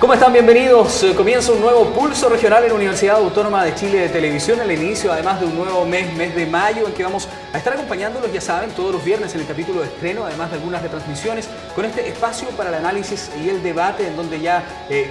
¿Cómo están? Bienvenidos. Comienza un nuevo Pulso Regional en la Universidad Autónoma de Chile de Televisión, el inicio además de un nuevo mes de mayo, en que vamos a estar acompañándolos, ya saben, todos los viernes en el capítulo de estreno, además de algunas retransmisiones, con este espacio para el análisis y el debate, en donde ya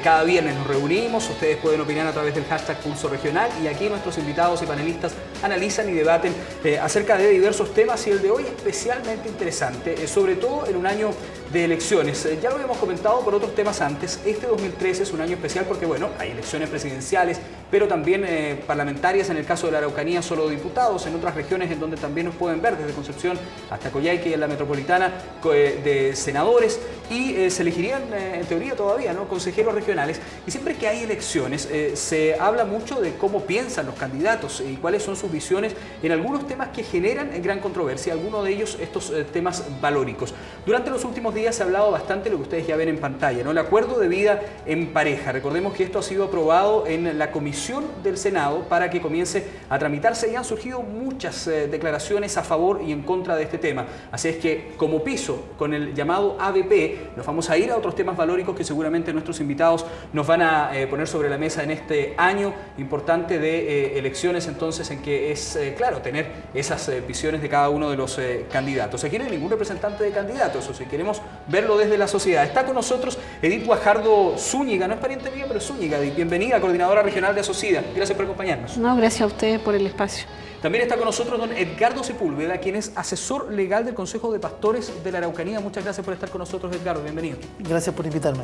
cada viernes nos reunimos, ustedes pueden opinar a través del hashtag Pulso Regional, y aquí nuestros invitados y panelistas analizan y debaten acerca de diversos temas, y el de hoy especialmente interesante, sobre todo en un año de elecciones. Ya lo habíamos comentado por otros temas antes. Este 2013 es un año especial porque, bueno, hay elecciones presidenciales, pero también parlamentarias, en el caso de la Araucanía solo diputados, en otras regiones en donde también nos pueden ver, desde Concepción hasta Coyhaique y en la metropolitana, de senadores, y se elegirían, en teoría todavía, ¿no?, consejeros regionales. Y siempre que hay elecciones se habla mucho de cómo piensan los candidatos y cuáles son sus visiones en algunos temas que generan gran controversia, algunos de ellos estos temas valóricos. Durante los últimos días se ha hablado bastante de lo que ustedes ya ven en pantalla, ¿no?, el acuerdo de vida en pareja. Recordemos que esto ha sido aprobado en la comisión del Senado para que comience a tramitarse, y han surgido muchas declaraciones a favor y en contra de este tema. Así es que, como piso con el llamado ABP, nos vamos a ir a otros temas valóricos que seguramente nuestros invitados nos van a poner sobre la mesa en este año importante de elecciones, entonces, en que es claro tener esas visiones de cada uno de los candidatos. Aquí no hay ningún representante de candidatos, o si queremos verlo desde la sociedad. Está con nosotros Edith Guajardo Zúñiga, no es pariente mía, pero Zúñiga. Edith, bienvenida, coordinadora regional de Asocida. Gracias por acompañarnos. No, gracias a ustedes por el espacio. También está con nosotros don Edgardo Sepúlveda, quien es asesor legal del Consejo de Pastores de la Araucanía. Muchas gracias por estar con nosotros, Edgardo. Bienvenido. Gracias por invitarme.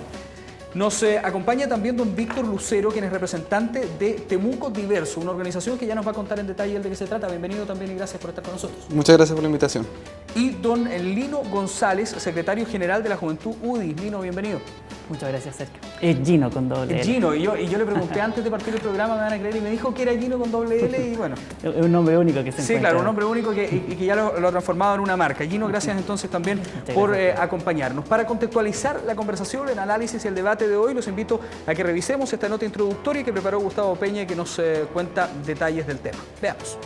Nos acompaña también don Víctor Lucero, quien es representante de Temuco Diverso, una organización que ya nos va a contar en detalle de qué se trata. Bienvenido también y gracias por estar con nosotros. Muchas gracias por la invitación. Y don Lino González, secretario general de la Juventud UDI. Lino, bienvenido. Muchas gracias, Sergio. Es Gino con doble L. Gino, y yo le pregunté antes de partir el programa, me van a creer, y me dijo que era Gino con doble L, y bueno. Es un nombre único que se encuentra. Sí, claro, un nombre único y que ya lo ha transformado en una marca. Gino, gracias entonces también por acompañarnos. Para contextualizar la conversación, el análisis y el debate de hoy, los invito a que revisemos esta nota introductoria que preparó Gustavo Peña y que nos cuenta detalles del tema. Veamos.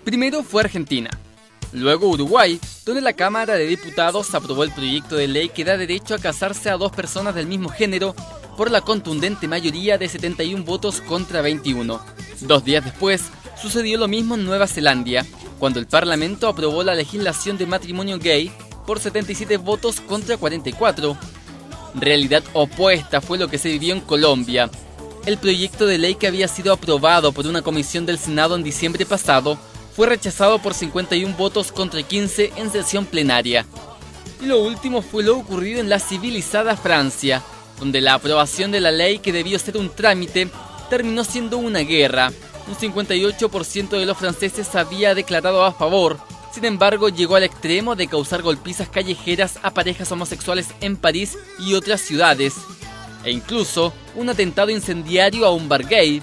Primero fue Argentina, luego Uruguay, donde la Cámara de Diputados aprobó el proyecto de ley que da derecho a casarse a dos personas del mismo género por la contundente mayoría de 71 votos contra 21. 2 días después, sucedió lo mismo en Nueva Zelanda, cuando el Parlamento aprobó la legislación de matrimonio gay por 77 votos contra 44. Realidad opuesta fue lo que se vivió en Colombia. El proyecto de ley que había sido aprobado por una comisión del Senado en diciembre pasado fue rechazado por 51 votos contra 15 en sesión plenaria. Y lo último fue lo ocurrido en la civilizada Francia, donde la aprobación de la ley, que debió ser un trámite, terminó siendo una guerra. Un 58% de los franceses había declarado a favor. Sin embargo, llegó al extremo de causar golpizas callejeras a parejas homosexuales en París y otras ciudades. E incluso un atentado incendiario a un bar gay.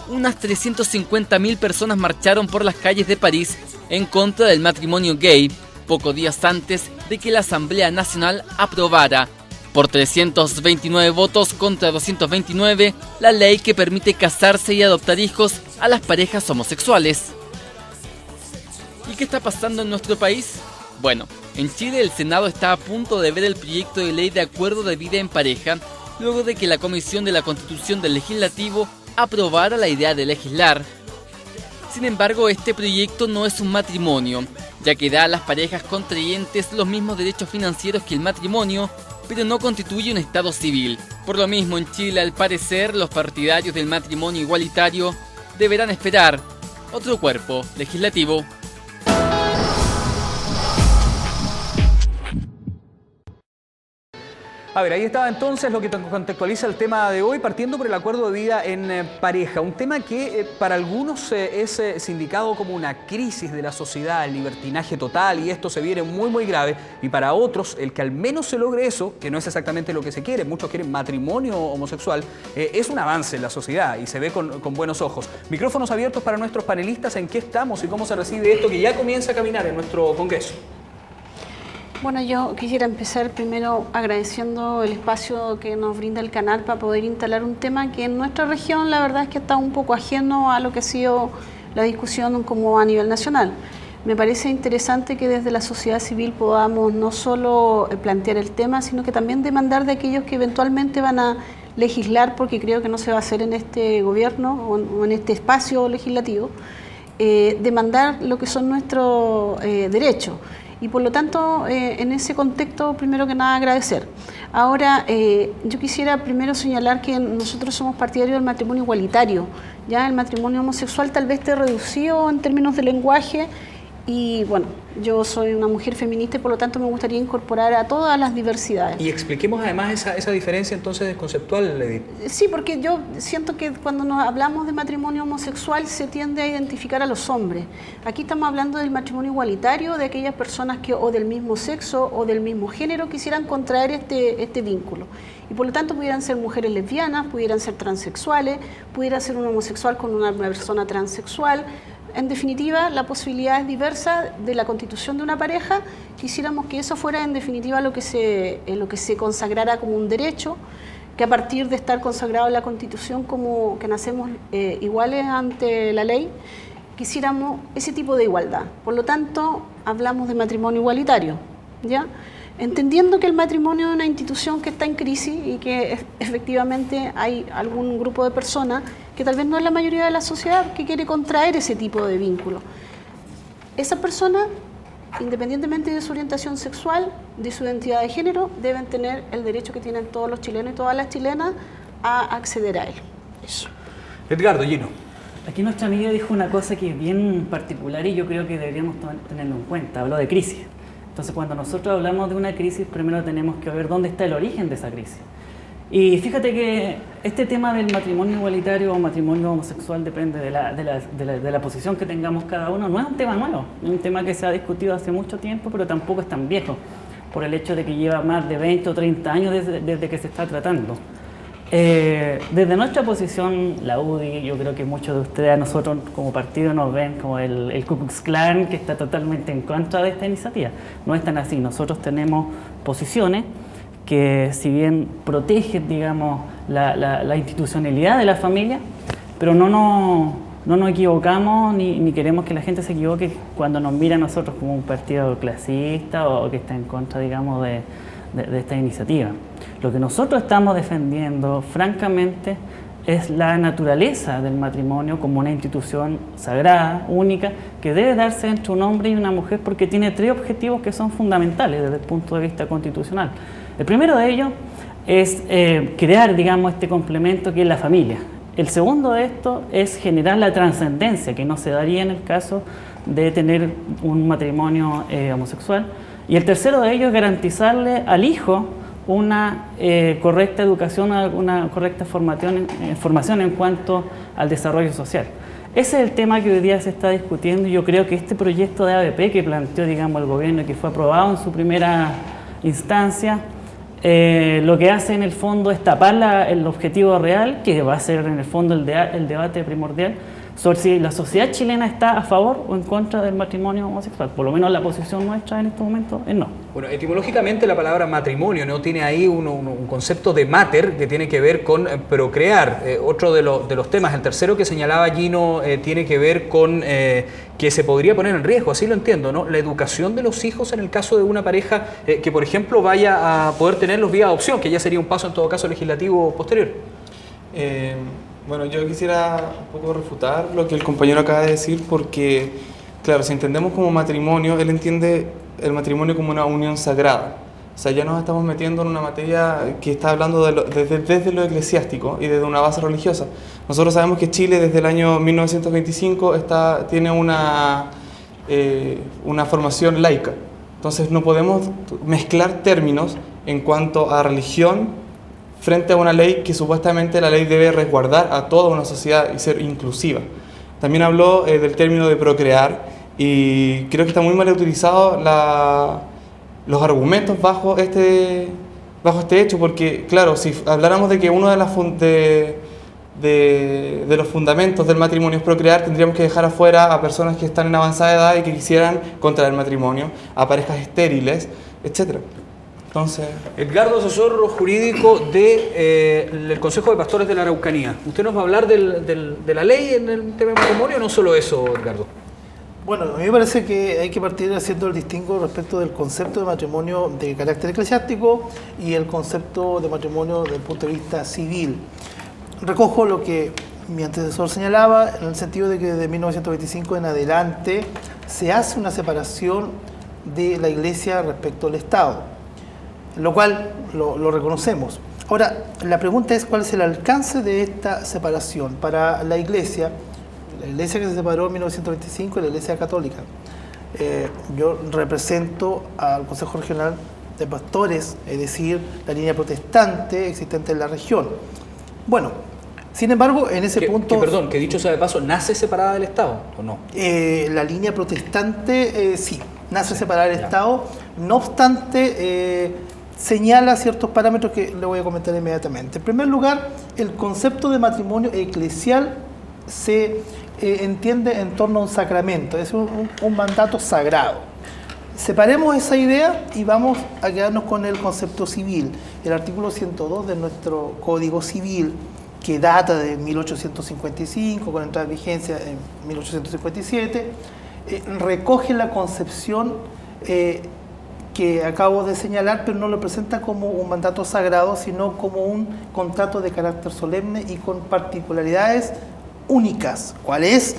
Unas 350.000 personas marcharon por las calles de París en contra del matrimonio gay, pocos días antes de que la Asamblea Nacional aprobara, por 329 votos contra 229, la ley que permite casarse y adoptar hijos a las parejas homosexuales. ¿Y qué está pasando en nuestro país? Bueno, en Chile el Senado está a punto de ver el proyecto de ley de acuerdo de vida en pareja, luego de que la Comisión de la Constitución del Legislativo aprobara la idea de legislar. Sin embargo, este proyecto no es un matrimonio, ya que da a las parejas contrayentes los mismos derechos financieros que el matrimonio, pero no constituye un estado civil. Por lo mismo, en Chile, al parecer, los partidarios del matrimonio igualitario deberán esperar otro cuerpo legislativo. A ver, ahí estaba entonces lo que contextualiza el tema de hoy, partiendo por el acuerdo de vida en pareja. Un tema que para algunos es sindicado como una crisis de la sociedad, el libertinaje total, y esto se viene muy grave. Y para otros, el que al menos se logre eso, que no es exactamente lo que se quiere, muchos quieren matrimonio homosexual, es un avance en la sociedad y se ve con buenos ojos. Micrófonos abiertos para nuestros panelistas, en qué estamos y cómo se recibe esto que ya comienza a caminar en nuestro Congreso. Bueno, yo quisiera empezar primero agradeciendo el espacio que nos brinda el canal para poder instalar un tema que en nuestra región la verdad es que está un poco ajeno a lo que ha sido la discusión como a nivel nacional. Me parece interesante que desde la sociedad civil podamos no solo plantear el tema, sino que también demandar de aquellos que eventualmente van a legislar, porque creo que no se va a hacer en este gobierno o en este espacio legislativo, demandar lo que son nuestros derechos. Y por lo tanto, en ese contexto, primero que nada, agradecer. Ahora, yo quisiera primero señalar que nosotros somos partidarios del matrimonio igualitario. Ya el matrimonio homosexual tal vez esté reducido en términos de lenguaje, y bueno, yo soy una mujer feminista y por lo tanto me gustaría incorporar a todas las diversidades. Y expliquemos además esa diferencia entonces conceptual, Edith. Sí, porque yo siento que cuando nos hablamos de matrimonio homosexual se tiende a identificar a los hombres. Aquí estamos hablando del matrimonio igualitario, de aquellas personas que o del mismo sexo o del mismo género quisieran contraer este vínculo. Y por lo tanto pudieran ser mujeres lesbianas, pudieran ser transexuales, pudiera ser un homosexual con una persona transexual. En definitiva, la posibilidad es diversa de la constitución de una pareja. Quisiéramos que eso fuera en definitiva lo que se consagrara como un derecho, que a partir de estar consagrado en la constitución como que nacemos iguales ante la ley, quisiéramos ese tipo de igualdad. Por lo tanto, hablamos de matrimonio igualitario, ¿ya? Entendiendo que el matrimonio es una institución que está en crisis y que efectivamente hay algún grupo de personas que tal vez no es la mayoría de la sociedad que quiere contraer ese tipo de vínculo. Esas personas, independientemente de su orientación sexual, de su identidad de género, deben tener el derecho que tienen todos los chilenos y todas las chilenas a acceder a él. Eso. Edgardo, Gino. Aquí nuestra amiga dijo una cosa que es bien particular y yo creo que deberíamos tenerlo en cuenta. Habló de crisis. Entonces, cuando nosotros hablamos de una crisis, primero tenemos que ver dónde está el origen de esa crisis. Y fíjate que este tema del matrimonio igualitario o matrimonio homosexual, depende de la posición que tengamos cada uno, no es un tema nuevo, es un tema que se ha discutido hace mucho tiempo, pero tampoco es tan viejo, por el hecho de que lleva más de 20 o 30 años desde que se está tratando. Desde nuestra posición, la UDI, yo creo que muchos de ustedes a nosotros como partido nos ven como el Ku Klux Klan que está totalmente en contra de esta iniciativa. No es tan así, nosotros tenemos posiciones que si bien protegen, digamos, la institucionalidad de la familia, pero no nos equivocamos ni queremos que la gente se equivoque cuando nos mira a nosotros como un partido clasista o que está en contra, digamos, de esta iniciativa. Lo que nosotros estamos defendiendo, francamente, es la naturaleza del matrimonio como una institución sagrada, única, que debe darse entre un hombre y una mujer porque tiene 3 objetivos que son fundamentales desde el punto de vista constitucional. El primero de ellos es crear, digamos, este complemento que es la familia. El segundo de esto es generar la trascendencia, que no se daría en el caso de tener un matrimonio homosexual. Y el tercero de ellos es garantizarle al hijo una correcta educación, una correcta formación en cuanto al desarrollo social. Ese es el tema que hoy día se está discutiendo y yo creo que este proyecto de ABP que planteó, digamos, el gobierno y que fue aprobado en su primera instancia, lo que hace en el fondo es tapar el objetivo real, que va a ser en el fondo el debate primordial, sobre si la sociedad chilena está a favor o en contra del matrimonio homosexual. Por lo menos la posición nuestra en este momento es no. Bueno, etimológicamente la palabra matrimonio no tiene ahí un concepto de mater que tiene que ver con procrear. Otro de los temas, el tercero que señalaba Gino, tiene que ver con que se podría poner en riesgo, así lo entiendo, ¿no? La educación de los hijos en el caso de una pareja que, por ejemplo, vaya a poder tenerlos vía adopción, que ya sería un paso en todo caso legislativo posterior. Bueno, yo quisiera un poco refutar lo que el compañero acaba de decir porque, claro, si entendemos como matrimonio, él entiende el matrimonio como una unión sagrada. O sea, ya nos estamos metiendo en una materia que está hablando desde lo eclesiástico y desde una base religiosa. Nosotros sabemos que Chile desde el año 1925 tiene una formación laica. Entonces no podemos mezclar términos en cuanto a religión frente a una ley que supuestamente la ley debe resguardar a toda una sociedad y ser inclusiva. También habló del término de procrear y creo que está muy mal utilizado los argumentos bajo este hecho, porque claro, si habláramos de que uno de los fundamentos del matrimonio es procrear, tendríamos que dejar afuera a personas que están en avanzada edad y que quisieran contraer matrimonio, a parejas estériles, etc. Entonces, Edgardo, asesor jurídico del Consejo de Pastores de la Araucanía. ¿Usted nos va a hablar de la ley en el tema de matrimonio o no solo eso, Edgardo? Bueno, a mí me parece que hay que partir haciendo el distingo respecto del concepto de matrimonio de carácter eclesiástico y el concepto de matrimonio desde el punto de vista civil. Recojo lo que mi antecesor señalaba, en el sentido de que desde 1925 en adelante se hace una separación de la Iglesia respecto al Estado, lo cual lo reconocemos. Ahora, la pregunta es cuál es el alcance de esta separación para la Iglesia que se separó en 1925 y la Iglesia Católica. Yo represento al Consejo Regional de Pastores, es decir, la línea protestante existente en la región. Bueno, sin embargo, en ese punto... Perdón, que dicho sea de paso, ¿nace separada del Estado o no? La línea protestante, sí, nace separada del Estado. No obstante, señala ciertos parámetros que le voy a comentar inmediatamente. En primer lugar, el concepto de matrimonio eclesial se entiende en torno a un sacramento, es un mandato sagrado. Separemos esa idea y vamos a quedarnos con el concepto civil. El artículo 102 de nuestro Código Civil, que data de 1855, con entrada en vigencia en 1857, recoge la concepción que acabo de señalar, pero no lo presenta como un mandato sagrado, sino como un contrato de carácter solemne y con particularidades únicas, cuál es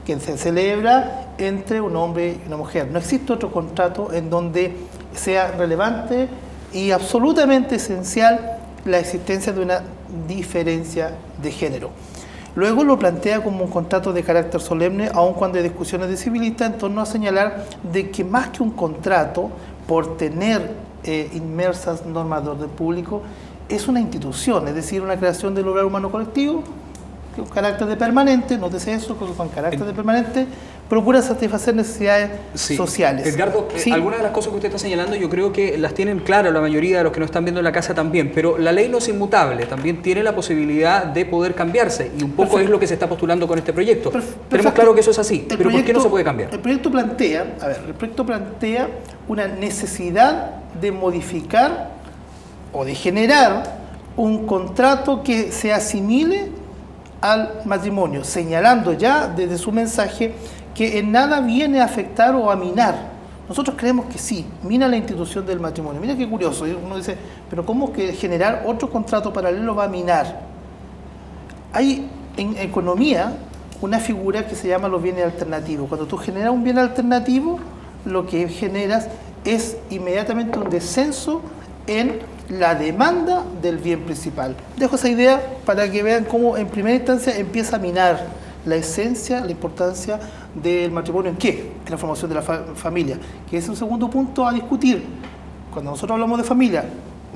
que se celebra entre un hombre y una mujer. No existe otro contrato en donde sea relevante y absolutamente esencial la existencia de una diferencia de género. Luego lo plantea como un contrato de carácter solemne, aun cuando hay discusiones de civilistas, en torno a señalar de que más que un contrato, por tener inmersas normas de orden público, es una institución, es decir, una creación del hogar humano colectivo, con carácter de permanente, nótese eso, con carácter de permanente, procura satisfacer necesidades sociales. Edgardo, algunas de las cosas que usted está señalando yo creo que las tienen claras la mayoría de los que nos están viendo en la casa también, pero la ley no es inmutable, también tiene la posibilidad de poder cambiarse y un poco es lo que se está postulando con este proyecto. Tenemos claro que eso es así, pero ¿por qué no se puede cambiar? El proyecto plantea una necesidad de modificar o de generar un contrato que se asimile al matrimonio, señalando ya desde su mensaje que en nada viene a afectar o a minar. Nosotros creemos que sí, mina la institución del matrimonio. Mira qué curioso, uno dice, pero ¿cómo que generar otro contrato paralelo va a minar? Hay en economía una figura que se llama los bienes alternativos. Cuando tú generas un bien alternativo, lo que generas es inmediatamente un descenso en la demanda del bien principal. Dejo esa idea para que vean cómo en primera instancia empieza a minar la esencia, la importancia del matrimonio. ¿En qué? En la formación de la familia, que es un segundo punto a discutir. Cuando nosotros hablamos de familia,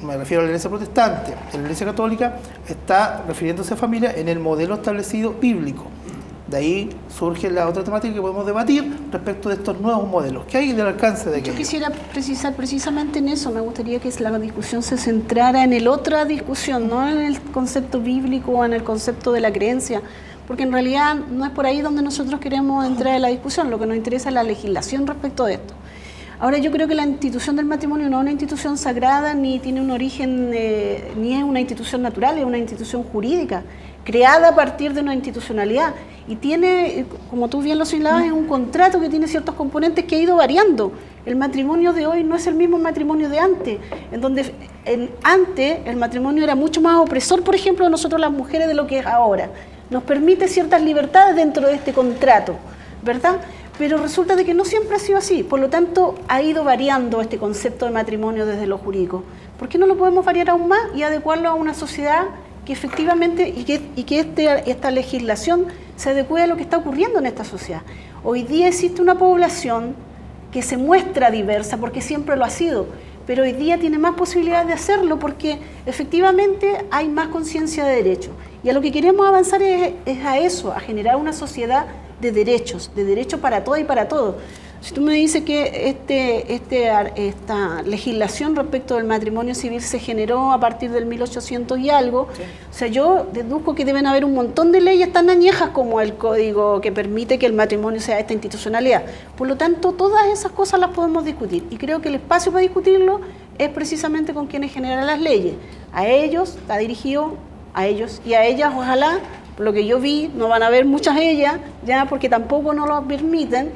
me refiero a la Iglesia protestante, la Iglesia católica está refiriéndose a familia en el modelo establecido bíblico. De ahí surge la otra temática que podemos debatir respecto de estos nuevos modelos. ¿Qué hay del alcance de aquello? Yo quisiera precisar precisamente en eso. Me gustaría que la discusión se centrara en otra discusión, no en el concepto bíblico o en el concepto de la creencia, porque en realidad no es por ahí donde nosotros queremos entrar en la discusión. Lo que nos interesa es la legislación respecto de esto. Ahora, yo creo que la institución del matrimonio no es una institución sagrada, ni tiene un origen, ni es una institución natural, es una institución jurídica, creada a partir de una institucionalidad. Y tiene, como tú bien lo señalabas, es un contrato que tiene ciertos componentes que ha ido variando. El matrimonio de hoy no es el mismo matrimonio de antes, en donde antes el matrimonio era mucho más opresor, por ejemplo, de nosotros las mujeres de lo que es ahora. Nos permite ciertas libertades dentro de este contrato, ¿verdad? Pero resulta de que no siempre ha sido así, por lo tanto ha ido variando este concepto de matrimonio desde lo jurídico. ¿Por qué no lo podemos variar aún más y adecuarlo a una sociedad que efectivamente y que esta legislación se adecue a lo que está ocurriendo en esta sociedad? Hoy día existe una población que se muestra diversa porque siempre lo ha sido, pero hoy día tiene más posibilidades de hacerlo porque efectivamente hay más conciencia de derecho. Y a lo que queremos avanzar es a eso, a generar una sociedad de derechos para todas y para todos. Si tú me dices que esta legislación respecto del matrimonio civil se generó a partir del 1800 y algo, sí. O sea, yo deduzco que deben haber un montón de leyes tan añejas como el código que permite que el matrimonio sea esta institucionalidad. Por lo tanto, todas esas cosas las podemos discutir y creo que el espacio para discutirlo es precisamente con quienes generan las leyes. A ellos está dirigido, a ellos y a ellas, ojalá, por lo que yo vi, no van a haber muchas ellas, ya porque tampoco nos lo permiten.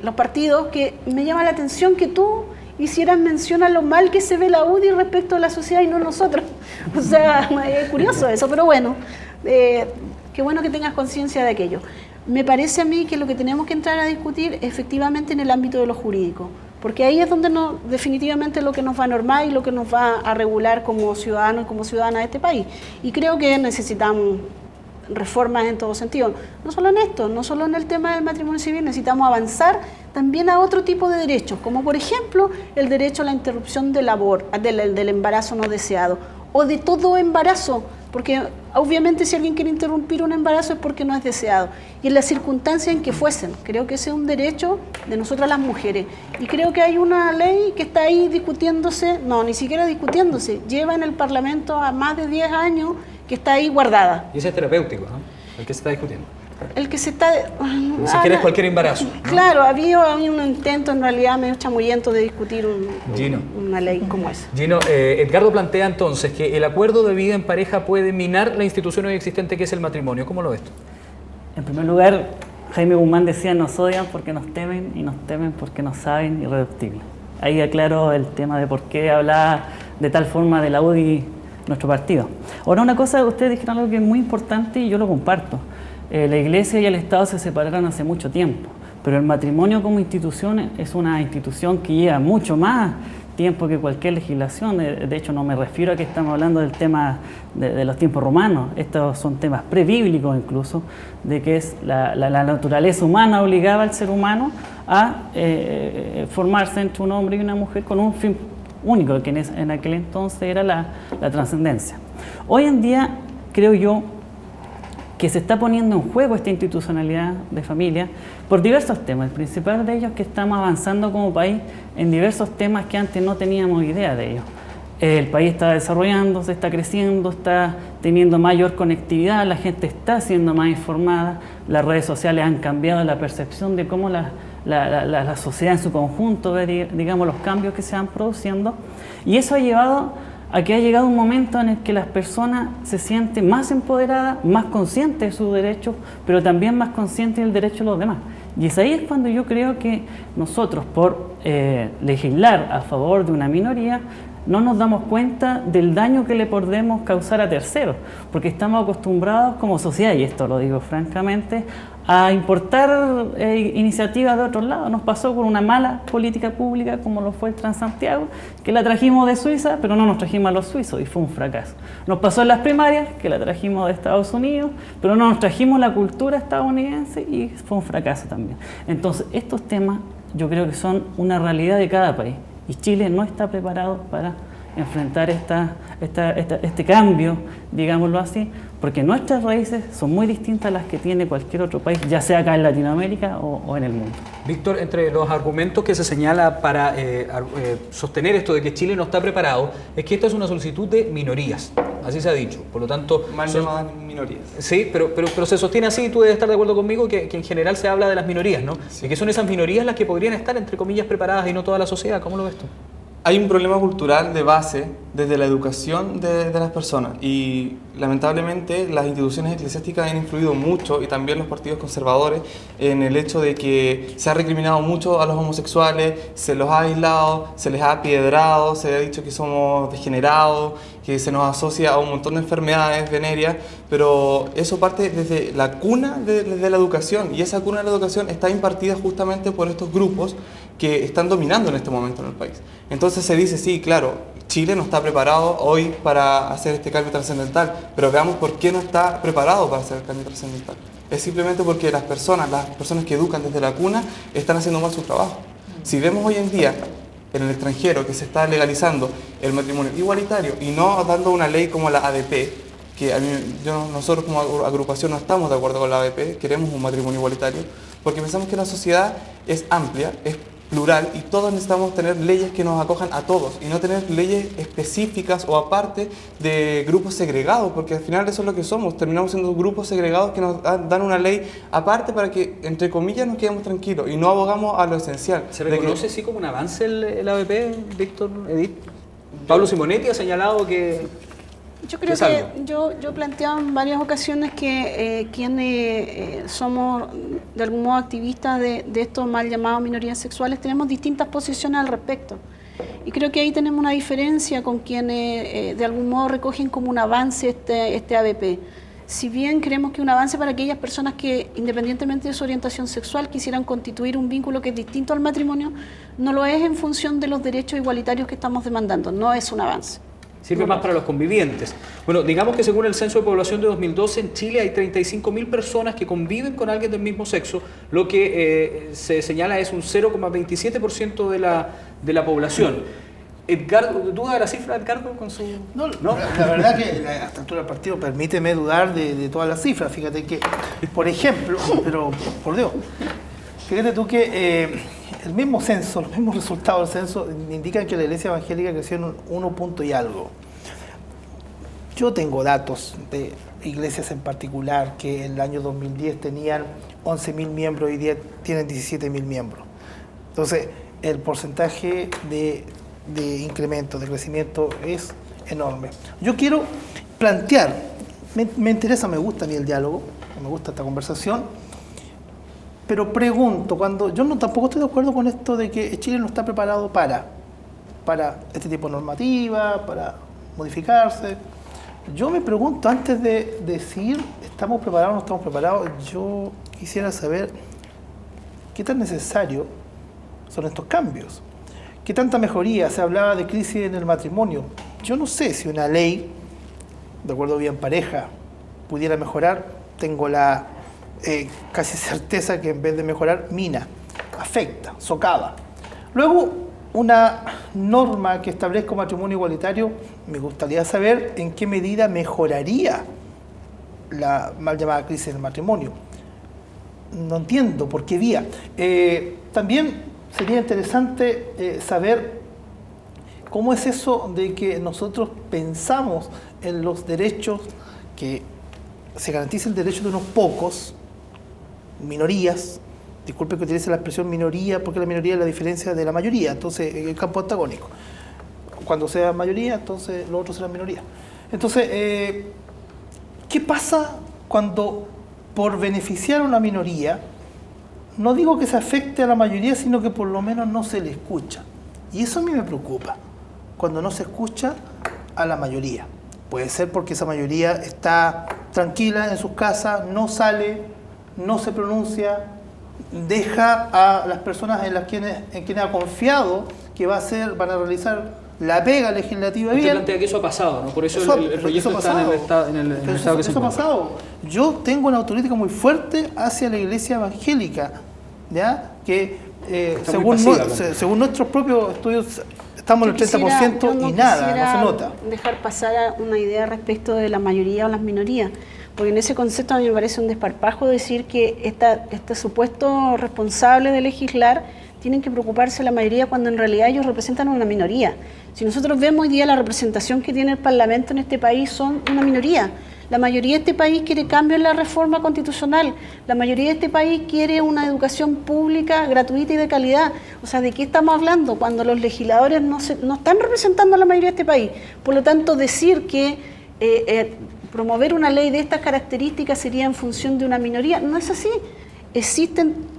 los partidos, que me llama la atención que tú hicieras mención a lo mal que se ve la UDI respecto a la sociedad y no nosotros. O sea, es curioso eso, pero bueno, qué bueno que tengas conciencia de aquello. Me parece a mí que lo que tenemos que entrar a discutir efectivamente en el ámbito de lo jurídico, porque ahí es donde definitivamente lo que nos va a normar y lo que nos va a regular como ciudadanos y como ciudadanas de este país. Y creo que necesitamos reformas en todo sentido, no solo en esto, no solo en el tema del matrimonio civil, necesitamos avanzar también a otro tipo de derechos, como por ejemplo el derecho a la interrupción del embarazo no deseado, o de todo embarazo, porque obviamente si alguien quiere interrumpir un embarazo es porque no es deseado, y en las circunstancias en que fuesen. Creo que ese es un derecho de nosotras las mujeres, y creo que hay una ley que está ahí discutiéndose, no, ni siquiera discutiéndose, lleva en el Parlamento a más de 10 años que está ahí guardada. Y ese es terapéutico, ¿no? El que se está discutiendo. El que se está... Ni siquiera es cualquier embarazo, ¿no? Claro, había un intento en realidad medio chamullento de discutir una ley como esa. Gino, Edgardo plantea entonces que el acuerdo de vida en pareja puede minar la institución hoy existente que es el matrimonio. ¿Cómo lo ves tú? En primer lugar, Jaime Guzmán decía: nos odian porque nos temen y nos temen porque nos saben irreductibles. Ahí aclaro el tema de por qué hablaba de tal forma de la UDI nuestro partido. Ahora, una cosa, ustedes dijeron algo que es muy importante y yo lo comparto. La Iglesia y el Estado se separaron hace mucho tiempo, pero el matrimonio como institución es una institución que lleva mucho más tiempo que cualquier legislación. De hecho, no me refiero a que estamos hablando del tema de los tiempos romanos. Estos son temas prebíblicos incluso, de que es la naturaleza humana obligaba al ser humano a formarse entre un hombre y una mujer con un fin único, que en aquel entonces era la trascendencia. Hoy en día, creo yo, que se está poniendo en juego esta institucionalidad de familia por diversos temas. El principal de ellos es que estamos avanzando como país en diversos temas que antes no teníamos idea de ellos. El país está desarrollándose, está creciendo, está teniendo mayor conectividad, la gente está siendo más informada, las redes sociales han cambiado la percepción de cómo la sociedad en su conjunto ve, digamos, los cambios que se van produciendo, y eso ha llevado a que ha llegado un momento en el que las personas se sienten más empoderadas, más conscientes de sus derechos, pero también más conscientes del derecho de los demás. Y es ahí cuando yo creo que nosotros, por legislar a favor de una minoría, no nos damos cuenta del daño que le podemos causar a terceros, porque estamos acostumbrados como sociedad, y esto lo digo francamente, a importar iniciativas de otros lados. Nos pasó con una mala política pública como lo fue el Transantiago, que la trajimos de Suiza, pero no nos trajimos a los suizos y fue un fracaso. Nos pasó en las primarias, que la trajimos de Estados Unidos, pero no nos trajimos la cultura estadounidense y fue un fracaso también. Entonces, estos temas yo creo que son una realidad de cada país y Chile no está preparado para enfrentar este cambio, digámoslo así, porque nuestras raíces son muy distintas a las que tiene cualquier otro país, ya sea acá en Latinoamérica o en el mundo. Víctor, entre los argumentos que se señala para sostener esto de que Chile no está preparado, es que esta es una solicitud de minorías, así se ha dicho, por lo tanto... Mal llamadas minorías. Sí, pero se sostiene así, tú debes estar de acuerdo conmigo, que en general se habla de las minorías, ¿no? Sí. Y que son esas minorías las que podrían estar, entre comillas, preparadas y no toda la sociedad. ¿Cómo lo ves tú? Hay un problema cultural de base desde la educación de las personas y lamentablemente las instituciones eclesiásticas han influido mucho y también los partidos conservadores en el hecho de que se ha recriminado mucho a los homosexuales, se los ha aislado, se les ha apiedrado, se ha dicho que somos degenerados, que se nos asocia a un montón de enfermedades venéreas, pero eso parte desde la cuna de la educación y esa cuna de la educación está impartida justamente por estos grupos que están dominando en este momento en el país. Entonces se dice, sí, claro, Chile no está preparado hoy para hacer este cambio trascendental, pero veamos por qué no está preparado para hacer el cambio trascendental. Es simplemente porque las personas que educan desde la cuna están haciendo mal su trabajo. Si vemos hoy en día en el extranjero que se está legalizando el matrimonio igualitario y no dando una ley como la ADP, que nosotros como agrupación no estamos de acuerdo con la ADP, queremos un matrimonio igualitario, porque pensamos que la sociedad es amplia, es plural y todos necesitamos tener leyes que nos acojan a todos y no tener leyes específicas o aparte de grupos segregados, porque al final eso es lo que somos, terminamos siendo grupos segregados que nos dan una ley aparte para que, entre comillas, nos quedemos tranquilos y no abogamos a lo esencial. ¿Se reconoce así como un avance el ABP, Víctor, Edith? Pablo Simonetti ha señalado que Yo creo que yo he planteado en varias ocasiones que quienes somos de algún modo activistas de estos mal llamados minorías sexuales tenemos distintas posiciones al respecto. Y creo que ahí tenemos una diferencia con quienes de algún modo recogen como un avance este ABP. Si bien creemos que un avance para aquellas personas que, independientemente de su orientación sexual, quisieran constituir un vínculo que es distinto al matrimonio, no lo es en función de los derechos igualitarios que estamos demandando, no es un avance. Sirve más para los convivientes. Bueno, digamos que según el Censo de Población de 2012, en Chile hay 35.000 personas que conviven con alguien del mismo sexo, lo que se señala es un 0,27% de la población. Edgardo, ¿duda de la cifra, Edgardo, con su...? No, la verdad que a esta altura del partido permíteme dudar de todas las cifras. Fíjate que, por ejemplo, pero por Dios, fíjate tú que el mismo censo, los mismos resultados del censo indican que la iglesia evangélica creció en 1 punto y algo. Yo tengo datos de iglesias en particular que en el año 2010 tenían 11.000 miembros y hoy tienen 17.000 miembros. Entonces, el porcentaje de incremento, de crecimiento es enorme. Yo quiero plantear, me interesa, me gusta a mí el diálogo, me gusta esta conversación, pero pregunto, tampoco estoy de acuerdo con esto de que Chile no está preparado para este tipo de normativa, para modificarse. Yo me pregunto, antes de decir estamos preparados o no estamos preparados, yo quisiera saber qué tan necesarios son estos cambios. ¿Qué tanta mejoría? Se hablaba de crisis en el matrimonio. Yo no sé si una ley, de acuerdo bien pareja, pudiera mejorar. Tengo la casi certeza que en vez de mejorar, mina, afecta, socava. Luego, una norma que establezca un matrimonio igualitario, me gustaría saber en qué medida mejoraría la mal llamada crisis en el matrimonio. No entiendo por qué vía. También sería interesante saber cómo es eso de que nosotros pensamos en los derechos, que se garantice el derecho de unos pocos, minorías. Disculpe que utilice la expresión minoría, porque la minoría es la diferencia de la mayoría, entonces el campo antagónico. Cuando sea mayoría, entonces los otros serán minoría. Entonces, ¿qué pasa cuando por beneficiar a una minoría, no digo que se afecte a la mayoría, sino que por lo menos no se le escucha? Y eso a mí me preocupa, cuando no se escucha a la mayoría. Puede ser porque esa mayoría está tranquila en sus casas, no sale, no se pronuncia, deja a las personas en quienes ha confiado que van a realizar la pega legislativa bien. Usted plantea que eso ha pasado, ¿no? Por eso el proyecto está en el estado que se encuentra. Eso ha pasado. Yo tengo una autocrítica muy fuerte hacia la iglesia evangélica, ¿ya? Que según nuestros propios estudios estamos en el 30% y nada, no se nota. Dejar pasar una idea respecto de la mayoría o las minorías, porque en ese concepto a mí me parece un desparpajo decir que este supuesto responsable de legislar tienen que preocuparse de la mayoría cuando en realidad ellos representan una minoría. Si nosotros vemos hoy día la representación que tiene el Parlamento en este país, son una minoría. La mayoría de este país quiere cambio en la reforma constitucional. La mayoría de este país quiere una educación pública, gratuita y de calidad. O sea, ¿de qué estamos hablando cuando los legisladores no están representando a la mayoría de este país? Por lo tanto, decir que promover una ley de estas características sería en función de una minoría, no es así.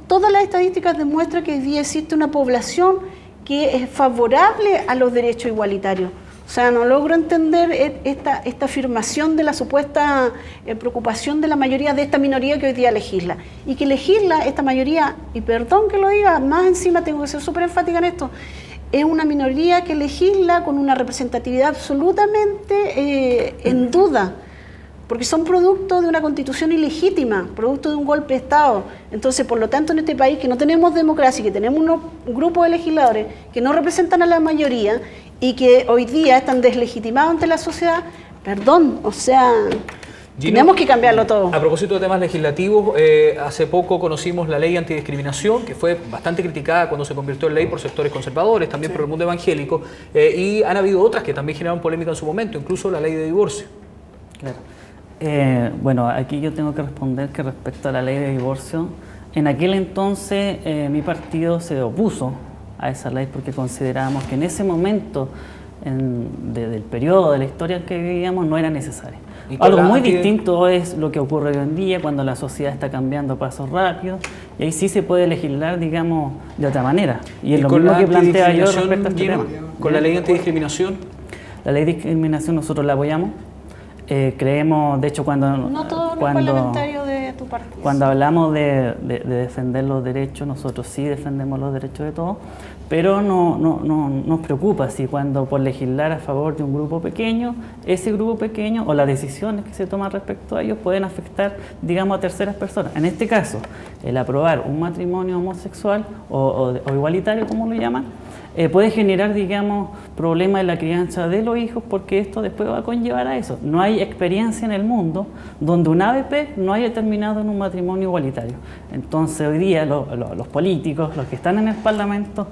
Todas las estadísticas demuestran que hoy día existe una población que es favorable a los derechos igualitarios. O sea, no logro entender esta afirmación de la supuesta preocupación de la mayoría de esta minoría que hoy día legisla. Y que legisla esta mayoría, y perdón que lo diga, más encima tengo que ser súper enfática en esto, es una minoría que legisla con una representatividad absolutamente en duda, porque son producto de una constitución ilegítima, producto de un golpe de Estado. Entonces, por lo tanto, en este país que no tenemos democracia, que tenemos un grupo de legisladores que no representan a la mayoría y que hoy día están deslegitimados ante la sociedad, perdón, o sea, Gino, tenemos que cambiarlo todo. A propósito de temas legislativos, hace poco conocimos la ley antidiscriminación, que fue bastante criticada cuando se convirtió en ley por sectores conservadores, también por el mundo evangélico, y han habido otras que también generaron polémica en su momento, incluso la ley de divorcio. Claro. Bueno, aquí yo tengo que responder que respecto a la ley de divorcio, en aquel entonces mi partido se opuso a esa ley porque considerábamos que en ese momento del periodo de la historia en que vivíamos no era necesaria. Algo muy distinto es lo que ocurre hoy en día cuando la sociedad está cambiando a pasos rápidos y ahí sí se puede legislar, digamos, de otra manera. Y es lo mismo que plantea yo respecto a este tema. ¿Con la ley antidiscriminación? La ley de discriminación nosotros la apoyamos. Creemos, de hecho, No todos los parlamentarios de tu partido. Cuando hablamos de defender los derechos, nosotros sí defendemos los derechos de todos, pero no nos preocupa si cuando por legislar a favor de un grupo pequeño, ese grupo pequeño o las decisiones que se toman respecto a ellos pueden afectar, digamos, a terceras personas. En este caso, el aprobar un matrimonio homosexual o igualitario, como lo llaman, puede generar, digamos, problemas en la crianza de los hijos porque esto después va a conllevar a eso. No hay experiencia en el mundo donde un ABP no haya terminado en un matrimonio igualitario. Entonces hoy día los políticos, los que están en el Parlamento,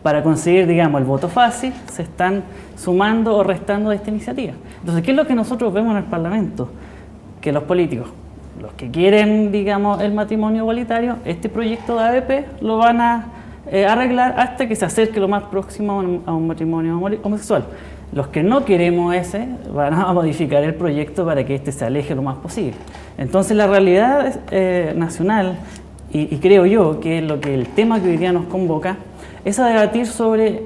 para conseguir, digamos, el voto fácil, se están sumando o restando de esta iniciativa. Entonces, ¿qué es lo que nosotros vemos en el Parlamento? Que los políticos, los que quieren, digamos, el matrimonio igualitario, este proyecto de ABP lo van a arreglar hasta que se acerque lo más próximo a un matrimonio homosexual. Los que no queremos ese van a modificar el proyecto para que este se aleje lo más posible. Entonces la realidad nacional, y creo yo que lo que el tema que hoy día nos convoca, es a debatir sobre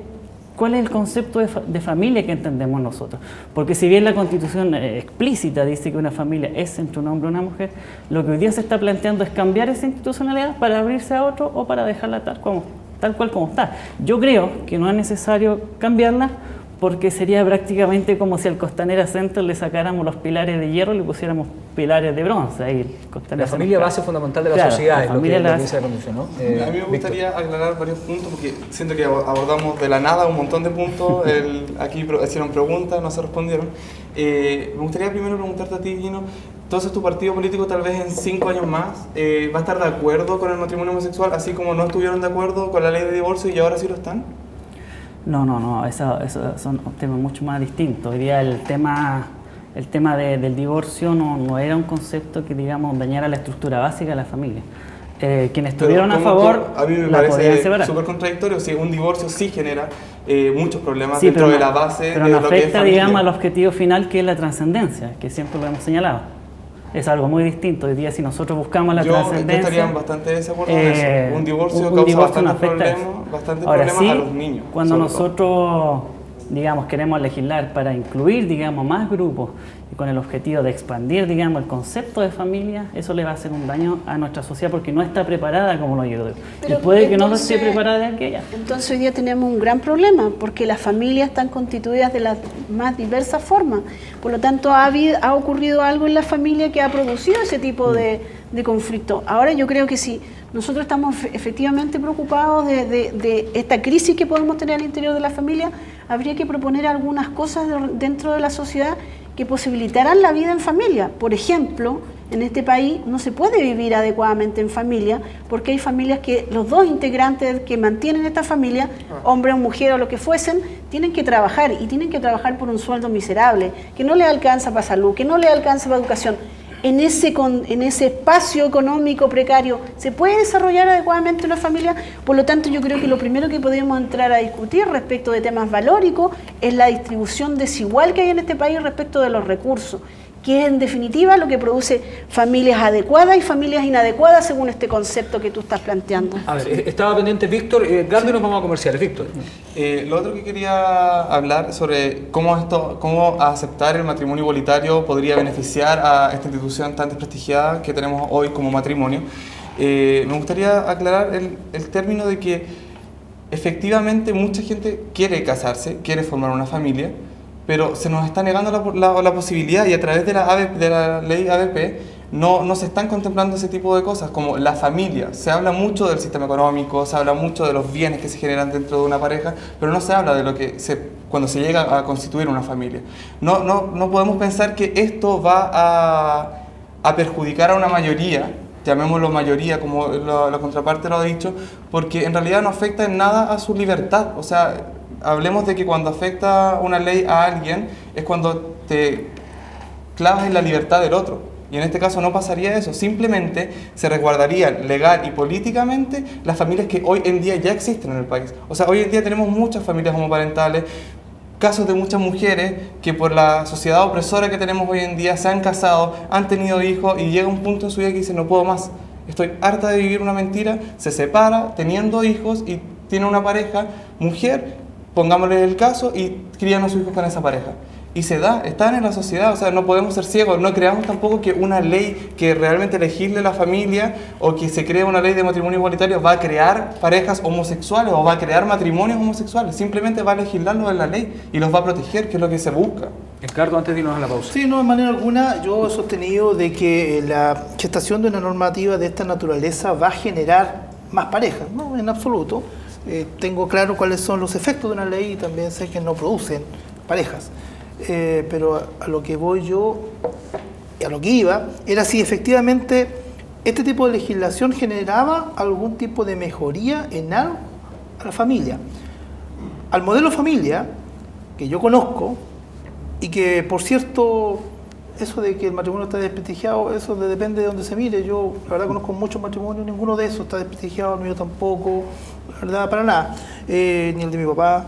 cuál es el concepto de familia que entendemos nosotros. Porque si bien la Constitución explícita dice que una familia es entre un hombre y una mujer, lo que hoy día se está planteando es cambiar esa institucionalidad para abrirse a otro o para dejarla tal cual como está. Yo creo que no es necesario cambiarla porque sería prácticamente como si al Costanera Center le sacáramos los pilares de hierro y le pusiéramos pilares de bronce. Ahí la familia base fundamental de la sociedad, es lo que dice la Constitución, ¿no? A mí me gustaría aclarar varios puntos porque siento que abordamos de la nada un montón de puntos. Aquí hicieron preguntas, no se respondieron. Me gustaría primero preguntarte a ti, Gino. Entonces, ¿tu partido político tal vez en 5 años más va a estar de acuerdo con el matrimonio homosexual, así como no estuvieron de acuerdo con la ley de divorcio y ahora sí lo están? No, eso son temas mucho más distintos. Hoy día el tema del divorcio no era un concepto que, digamos, dañara la estructura básica de la familia. Quienes estuvieron a favor a mí me la podían separar. Parece súper contradictorio. Si un divorcio sí genera muchos problemas dentro de la base pero de no lo que es afecta, familia. digamos, al objetivo final, que es la trascendencia, que siempre lo hemos señalado. Es algo muy distinto. Hoy día, si nosotros buscamos la trascendencia... Yo estaría bastante de desacuerdo con eso. Un divorcio causa bastantes problemas a los niños. Cuando nosotros, digamos, queremos legislar para incluir, digamos, más grupos y con el objetivo de expandir, digamos, el concepto de familia, eso le va a hacer un daño a nuestra sociedad porque no está preparada como lo digo. Y puede que no lo esté preparada de aquella. Entonces hoy día tenemos un gran problema porque las familias están constituidas de las más diversas formas. Por lo tanto, ha ocurrido algo en la familia que ha producido ese tipo de conflicto. Ahora yo creo que si nosotros estamos efectivamente preocupados de esta crisis que podemos tener al interior de la familia, habría que proponer algunas cosas dentro de la sociedad que posibilitaran la vida en familia. Por ejemplo, en este país no se puede vivir adecuadamente en familia porque hay familias que los dos integrantes que mantienen esta familia, hombre o mujer o lo que fuesen, tienen que trabajar y tienen que trabajar por un sueldo miserable, que no le alcanza para salud, que no le alcanza para educación. En ese espacio económico precario, ¿se puede desarrollar adecuadamente una familia? Por lo tanto, yo creo que lo primero que podemos entrar a discutir respecto de temas valóricos es la distribución desigual que hay en este país respecto de los recursos, que es en definitiva lo que produce familias adecuadas y familias inadecuadas según este concepto que tú estás planteando. A ver, estaba pendiente Víctor, Gardo, y nos vamos a comerciales. Víctor. Lo otro que quería hablar sobre cómo aceptar el matrimonio igualitario podría beneficiar a esta institución tan desprestigiada que tenemos hoy como matrimonio. Me gustaría aclarar el término de que efectivamente mucha gente quiere casarse, quiere formar una familia, pero se nos está negando la posibilidad y a través de la ley ABP no se están contemplando ese tipo de cosas como la familia. Se habla mucho del sistema económico, se habla mucho de los bienes que se generan dentro de una pareja, pero no se habla de lo que cuando se llega a constituir una familia. No podemos pensar que esto va a perjudicar a una mayoría, llamémoslo mayoría como la contraparte lo ha dicho, porque en realidad no afecta en nada a su libertad. O sea, hablemos de que cuando afecta una ley a alguien es cuando te clavas en la libertad del otro. Y en este caso no pasaría eso, simplemente se resguardarían legal y políticamente las familias que hoy en día ya existen en el país. O sea, hoy en día tenemos muchas familias homoparentales, casos de muchas mujeres que por la sociedad opresora que tenemos hoy en día se han casado, han tenido hijos y llega un punto en su vida que dice no puedo más, estoy harta de vivir una mentira, se separa teniendo hijos y tiene una pareja, mujer, pongámosle el caso y crían a sus hijos con esa pareja. Y se da, están en la sociedad, o sea, no podemos ser ciegos, no creamos tampoco que una ley que realmente legisle la familia o que se cree una ley de matrimonio igualitario va a crear parejas homosexuales o va a crear matrimonios homosexuales, simplemente va a legislarlo en la ley y los va a proteger, que es lo que se busca. Ricardo, antes de irnos a la pausa. Sí, no, de manera alguna yo he sostenido de que la gestación de una normativa de esta naturaleza va a generar más parejas, no, en absoluto. Tengo claro cuáles son los efectos de una ley y también sé que no producen parejas. Pero a lo que voy yo, a lo que iba, era si efectivamente este tipo de legislación generaba algún tipo de mejoría en algo a la familia. Al modelo familia, que yo conozco, y que por cierto, eso de que el matrimonio está desprestigiado, eso depende de donde se mire. Yo la verdad conozco muchos matrimonios, ninguno de esos está desprestigiado, el mío tampoco, la verdad para nada, ni el de mi papá.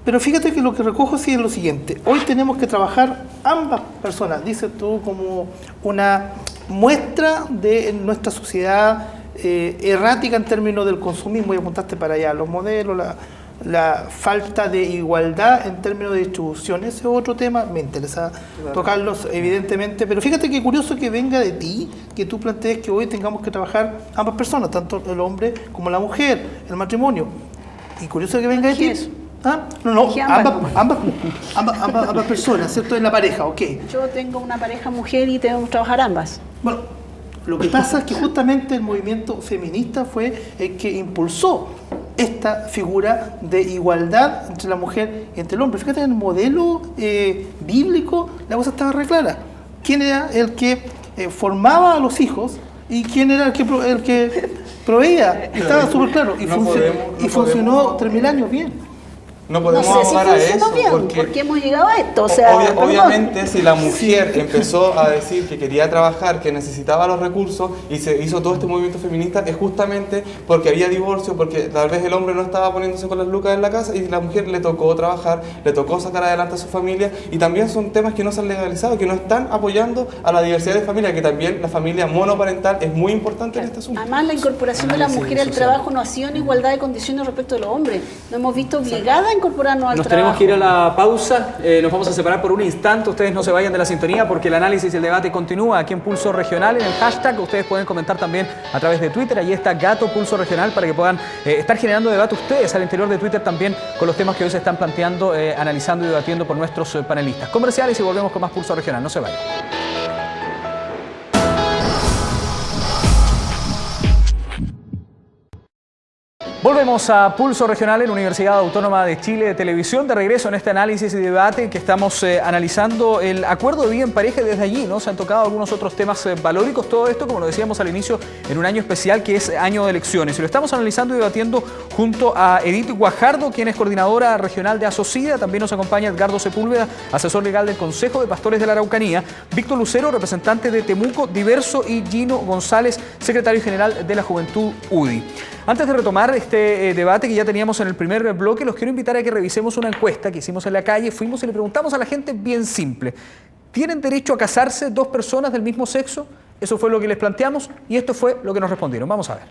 Pero fíjate que lo que recojo sí es lo siguiente. Hoy tenemos que trabajar ambas personas, dices tú, como una muestra de nuestra sociedad errática en términos del consumismo, y apuntaste para allá, los modelos, la falta de igualdad en términos de distribución. Ese es otro tema, me interesa tocarlos evidentemente, pero fíjate qué curioso que venga de ti, que tú plantees que hoy tengamos que trabajar ambas personas, tanto el hombre como la mujer, el matrimonio. Y curioso que venga de ti. Eso. ¿Ah? No, ambas personas, ¿cierto? En la pareja, ok. Yo tengo una pareja mujer y tenemos que trabajar ambas. Bueno, lo que pasa es que justamente el movimiento feminista fue el que impulsó esta figura de igualdad entre la mujer y entre el hombre. Fíjate, en el modelo bíblico la cosa estaba re clara. ¿Quién era el que formaba a los hijos y quién era el que proveía? Estaba súper claro y funcionó 3000 años bien. No podemos no sé abogar si a eso bien, porque hemos llegado a esto. O sea, obviamente, si la mujer empezó a decir que quería trabajar, que necesitaba los recursos y se hizo todo este movimiento feminista, es justamente porque había divorcio, porque tal vez el hombre no estaba poniéndose con las lucas en la casa y la mujer le tocó trabajar, le tocó sacar adelante a su familia, y también son temas que no se han legalizado, que no están apoyando a la diversidad de familia, que también la familia monoparental es muy importante en este asunto. Además, la incorporación de la mujer al trabajo no ha sido en igualdad de condiciones respecto de los hombres. Nos hemos visto obligadas a incorporarnos al Nos trabajo. tenemos que ir a la pausa, nos vamos a separar por un instante, ustedes no se vayan de la sintonía porque el análisis y el debate continúa aquí en Pulso Regional, en el hashtag, ustedes pueden comentar también a través de Twitter, ahí está Gato Pulso Regional para que puedan estar generando debate ustedes al interior de Twitter también con los temas que hoy se están planteando, analizando y debatiendo por nuestros panelistas. Comerciales y volvemos con más Pulso Regional, no se vayan. Volvemos a Pulso Regional en Universidad Autónoma de Chile de Televisión, de regreso en este análisis y debate que estamos analizando el acuerdo de vida en pareja, y desde allí ¿no? se han tocado algunos otros temas valóricos, todo esto, como lo decíamos al inicio, en un año especial que es año de elecciones. Y lo estamos analizando y debatiendo junto a Edith Guajardo, quien es coordinadora regional de Asocida, también nos acompaña Edgardo Sepúlveda, asesor legal del Consejo de Pastores de la Araucanía, Víctor Lucero, representante de Temuco Diverso, y Gino González, secretario general de la Juventud UDI. Antes de retomar este debate que ya teníamos en el primer bloque, los quiero invitar a que revisemos una encuesta que hicimos en la calle. Fuimos y le preguntamos a la gente bien simple: ¿tienen derecho a casarse dos personas del mismo sexo? Eso fue lo que les planteamos y esto fue lo que nos respondieron. Vamos a ver.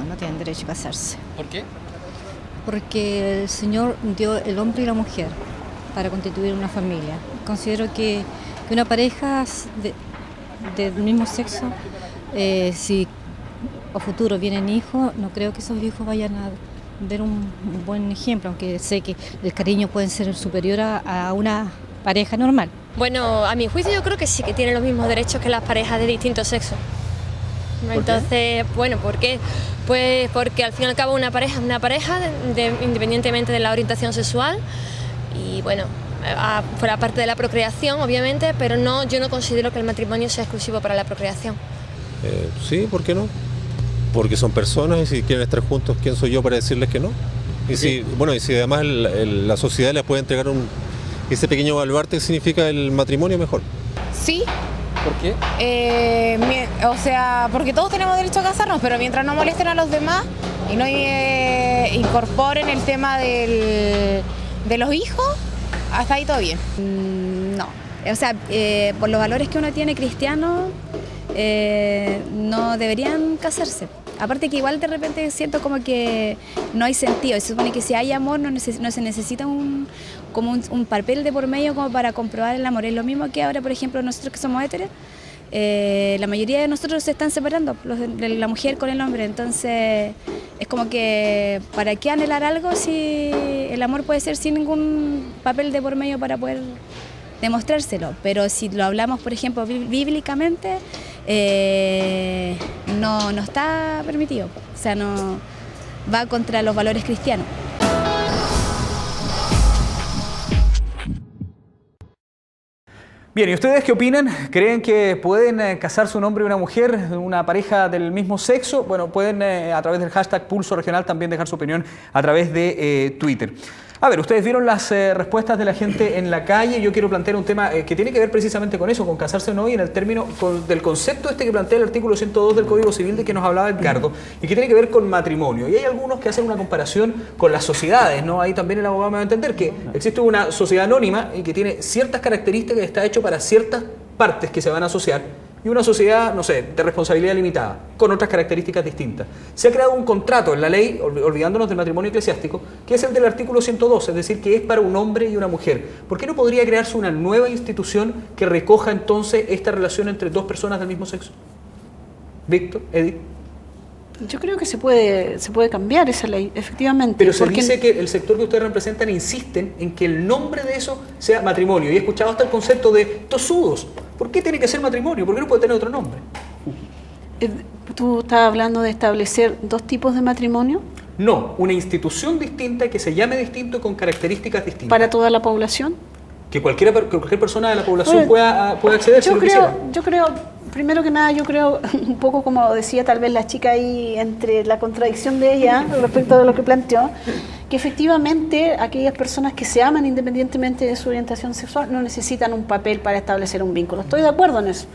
No tienen derecho a casarse. ¿Por qué? Porque el Señor dio el hombre y la mujer para constituir una familia. Considero que una pareja del mismo sexo, si a futuro vienen hijos, no creo que esos hijos vayan a ver un buen ejemplo, aunque sé que el cariño puede ser superior a una pareja normal. Bueno, a mi juicio yo creo que sí que tienen los mismos derechos que las parejas de distinto sexo. Entonces, bueno, ¿por qué? Pues porque al fin y al cabo una pareja es una pareja, independientemente de la orientación sexual, y bueno, fuera parte de la procreación, obviamente, pero no, yo no considero que el matrimonio sea exclusivo para la procreación. Sí, ¿por qué no? Porque son personas y si quieren estar juntos, ¿quién soy yo para decirles que no? Y si, bueno, y si además la sociedad les puede entregar ese pequeño baluarte que significa el matrimonio, mejor. Sí, ¿Por qué? O sea, porque todos tenemos derecho a casarnos, pero mientras no molesten a los demás y no incorporen el tema de los hijos, hasta ahí todo bien. No, o sea, por los valores que uno tiene cristiano, no deberían casarse. Aparte que igual de repente siento como que no hay sentido. Se supone que si hay amor no se necesita un papel de por medio como para comprobar el amor. Es lo mismo que ahora, por ejemplo, nosotros que somos héteros, la mayoría de nosotros se están separando, la mujer con el hombre. Entonces es como que ¿para qué anhelar algo si el amor puede ser sin ningún papel de por medio para poder demostrárselo? Pero si lo hablamos, por ejemplo, bíblicamente, no está permitido, o sea, no va contra los valores cristianos. Bien, ¿y ustedes qué opinan? ¿Creen que pueden casarse un hombre y una mujer, una pareja del mismo sexo? Bueno, pueden a través del hashtag Pulso Regional también dejar su opinión a través de Twitter. A ver, ustedes vieron las respuestas de la gente en la calle. Yo quiero plantear un tema que tiene que ver precisamente con eso, con casarse o no, y en el término del concepto este que plantea el artículo 102 del Código Civil de que nos hablaba Edgardo, y que tiene que ver con matrimonio. Y hay algunos que hacen una comparación con las sociedades, ¿no? Ahí también el abogado me va a entender que existe una sociedad anónima y que tiene ciertas características y está hecho para ciertas partes que se van a asociar, y una sociedad, no sé, de responsabilidad limitada, con otras características distintas. Se ha creado un contrato en la ley, olvidándonos del matrimonio eclesiástico, que es el del artículo 102, es decir, que es para un hombre y una mujer. ¿Por qué no podría crearse una nueva institución que recoja entonces esta relación entre dos personas del mismo sexo? Víctor, Edith. Yo creo que se puede cambiar esa ley, efectivamente. Pero se dice que el sector que ustedes representan insisten en que el nombre de eso sea matrimonio. Y he escuchado hasta el concepto de tosudos. ¿Por qué tiene que ser matrimonio? ¿Por qué no puede tener otro nombre? ¿Tú estás hablando de establecer dos tipos de matrimonio? No, una institución distinta que se llame distinto con características distintas. ¿Para toda la población? Que cualquier persona de la población pueda acceder. Yo creo, primero que nada, un poco como decía tal vez la chica ahí, entre la contradicción de ella respecto de lo que planteó, que efectivamente aquellas personas que se aman independientemente de su orientación sexual no necesitan un papel para establecer un vínculo. Estoy de acuerdo en eso.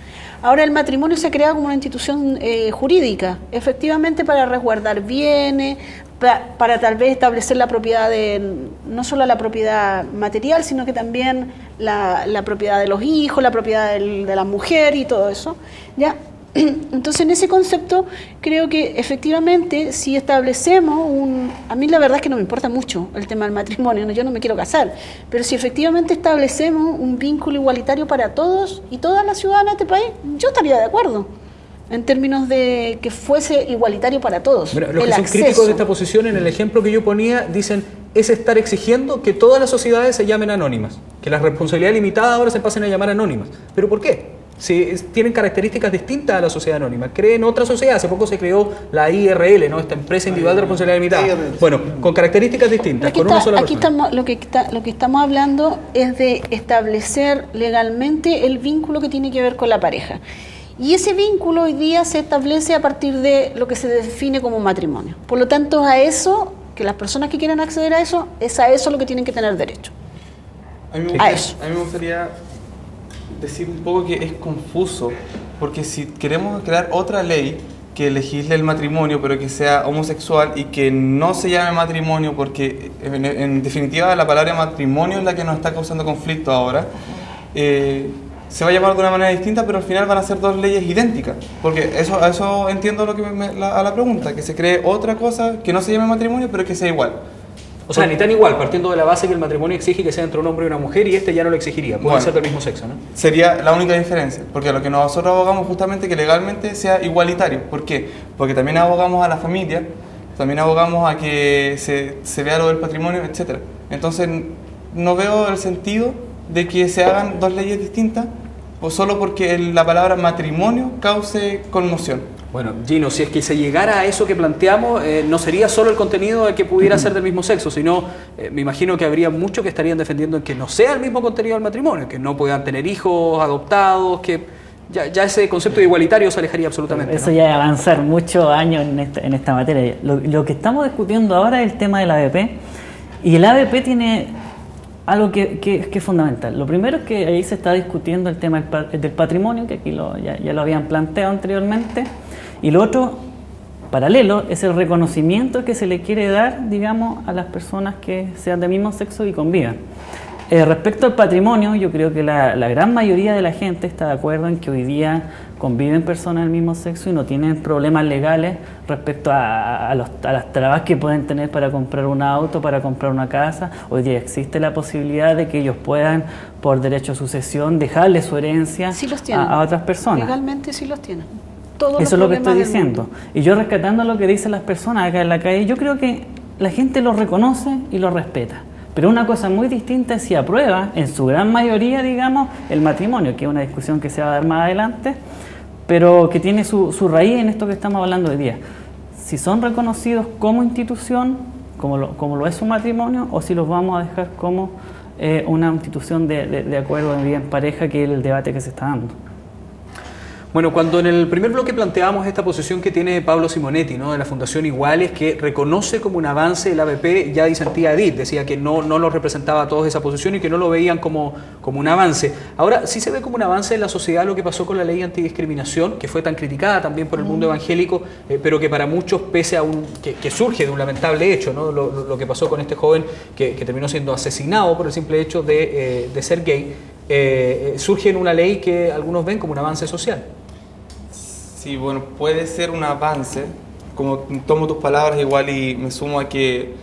Ahora el matrimonio se ha creado como una institución jurídica, efectivamente para resguardar bienes, para tal vez establecer la propiedad no solo la propiedad material, sino que también la propiedad de los hijos, la propiedad de la mujer y todo eso, ¿ya? Entonces en ese concepto creo que efectivamente si establecemos a mí la verdad es que no me importa mucho el tema del matrimonio, ¿no? Yo no me quiero casar, pero si efectivamente establecemos un vínculo igualitario para todos y todas las ciudadanas de este país, yo estaría de acuerdo en términos de que fuese igualitario para todos. Bueno, los que son críticos de esta posición, en el ejemplo que yo ponía, dicen es estar exigiendo que todas las sociedades se llamen anónimas, que la responsabilidad limitada ahora se pasen a llamar anónimas. ¿Pero por qué? Si tienen características distintas a la sociedad anónima. Creen otra sociedad, hace poco se creó la IRL, ¿no? Esta empresa individual de responsabilidad limitada. Bueno, con características distintas, con una sola persona. Lo que estamos hablando es de establecer legalmente el vínculo que tiene que ver con la pareja. Y ese vínculo hoy día se establece a partir de lo que se define como matrimonio. Por lo tanto, a eso, que las personas que quieran acceder a eso, es a eso lo que tienen que tener derecho. A mí me gustaría decir un poco que es confuso, porque si queremos crear otra ley que legisle el matrimonio, pero que sea homosexual y que no se llame matrimonio, porque en definitiva la palabra matrimonio es la que nos está causando conflicto ahora, se va a llamar de una manera distinta, pero al final van a ser dos leyes idénticas, porque eso entiendo lo que a la pregunta, que se cree otra cosa que no se llame matrimonio, pero que sea igual. O sea, ni tan igual, partiendo de la base que el matrimonio exige que sea entre un hombre y una mujer, y este ya no lo exigiría, puede ser del mismo sexo, ¿no? Sería la única diferencia, porque a lo que nosotros abogamos justamente que legalmente sea igualitario. ¿Por qué? Porque también abogamos a la familia, también abogamos a que se vea lo del patrimonio, etc. Entonces, no veo el sentido de que se hagan dos leyes distintas, o solo porque la palabra matrimonio cause conmoción. Bueno, Gino, si es que se llegara a eso que planteamos, no sería solo el contenido de que pudiera ser del mismo sexo, sino me imagino que habría muchos que estarían defendiendo en que no sea el mismo contenido del matrimonio, que no puedan tener hijos adoptados, que ya ese concepto de igualitario se alejaría absolutamente. Eso ya es avanzar muchos años en esta materia. Lo que estamos discutiendo ahora es el tema del ABP, y el ABP tiene algo que es fundamental. Lo primero es que ahí se está discutiendo el tema del patrimonio, que aquí ya lo habían planteado anteriormente, y lo otro, paralelo, es el reconocimiento que se le quiere dar, digamos, a las personas que sean del mismo sexo y convivan. Respecto al patrimonio, yo creo que la gran mayoría de la gente está de acuerdo en que hoy día conviven personas del mismo sexo y no tienen problemas legales respecto a las trabas que pueden tener para comprar un auto, para comprar una casa. Hoy día existe la posibilidad de que ellos puedan, por derecho de sucesión, dejarle su herencia a otras personas. Legalmente sí los tienen. Eso es lo que estoy diciendo. Y yo, rescatando lo que dicen las personas acá en la calle, yo creo que la gente lo reconoce y lo respeta. Pero una cosa muy distinta es si aprueba, en su gran mayoría, digamos, el matrimonio, que es una discusión que se va a dar más adelante, pero que tiene su raíz en esto que estamos hablando hoy día. Si son reconocidos como institución, como lo es su matrimonio, o si los vamos a dejar como una institución de acuerdo de vida en pareja, que es el debate que se está dando. Bueno, cuando en el primer bloque planteábamos esta posición que tiene Pablo Simonetti, ¿no?, de la Fundación Iguales, que reconoce como un avance el ABP, ya disentía Edith, decía que no lo representaba a todos esa posición y que no lo veían como un avance. Ahora sí se ve como un avance en la sociedad lo que pasó con la ley antidiscriminación, que fue tan criticada también por el mundo evangélico, pero que para muchos, pese a que surge de un lamentable hecho, ¿no?, lo que pasó con este joven que terminó siendo asesinado por el simple hecho de ser gay, surge en una ley que algunos ven como un avance social. Sí, bueno, puede ser un avance, como tomo tus palabras igual y me sumo a que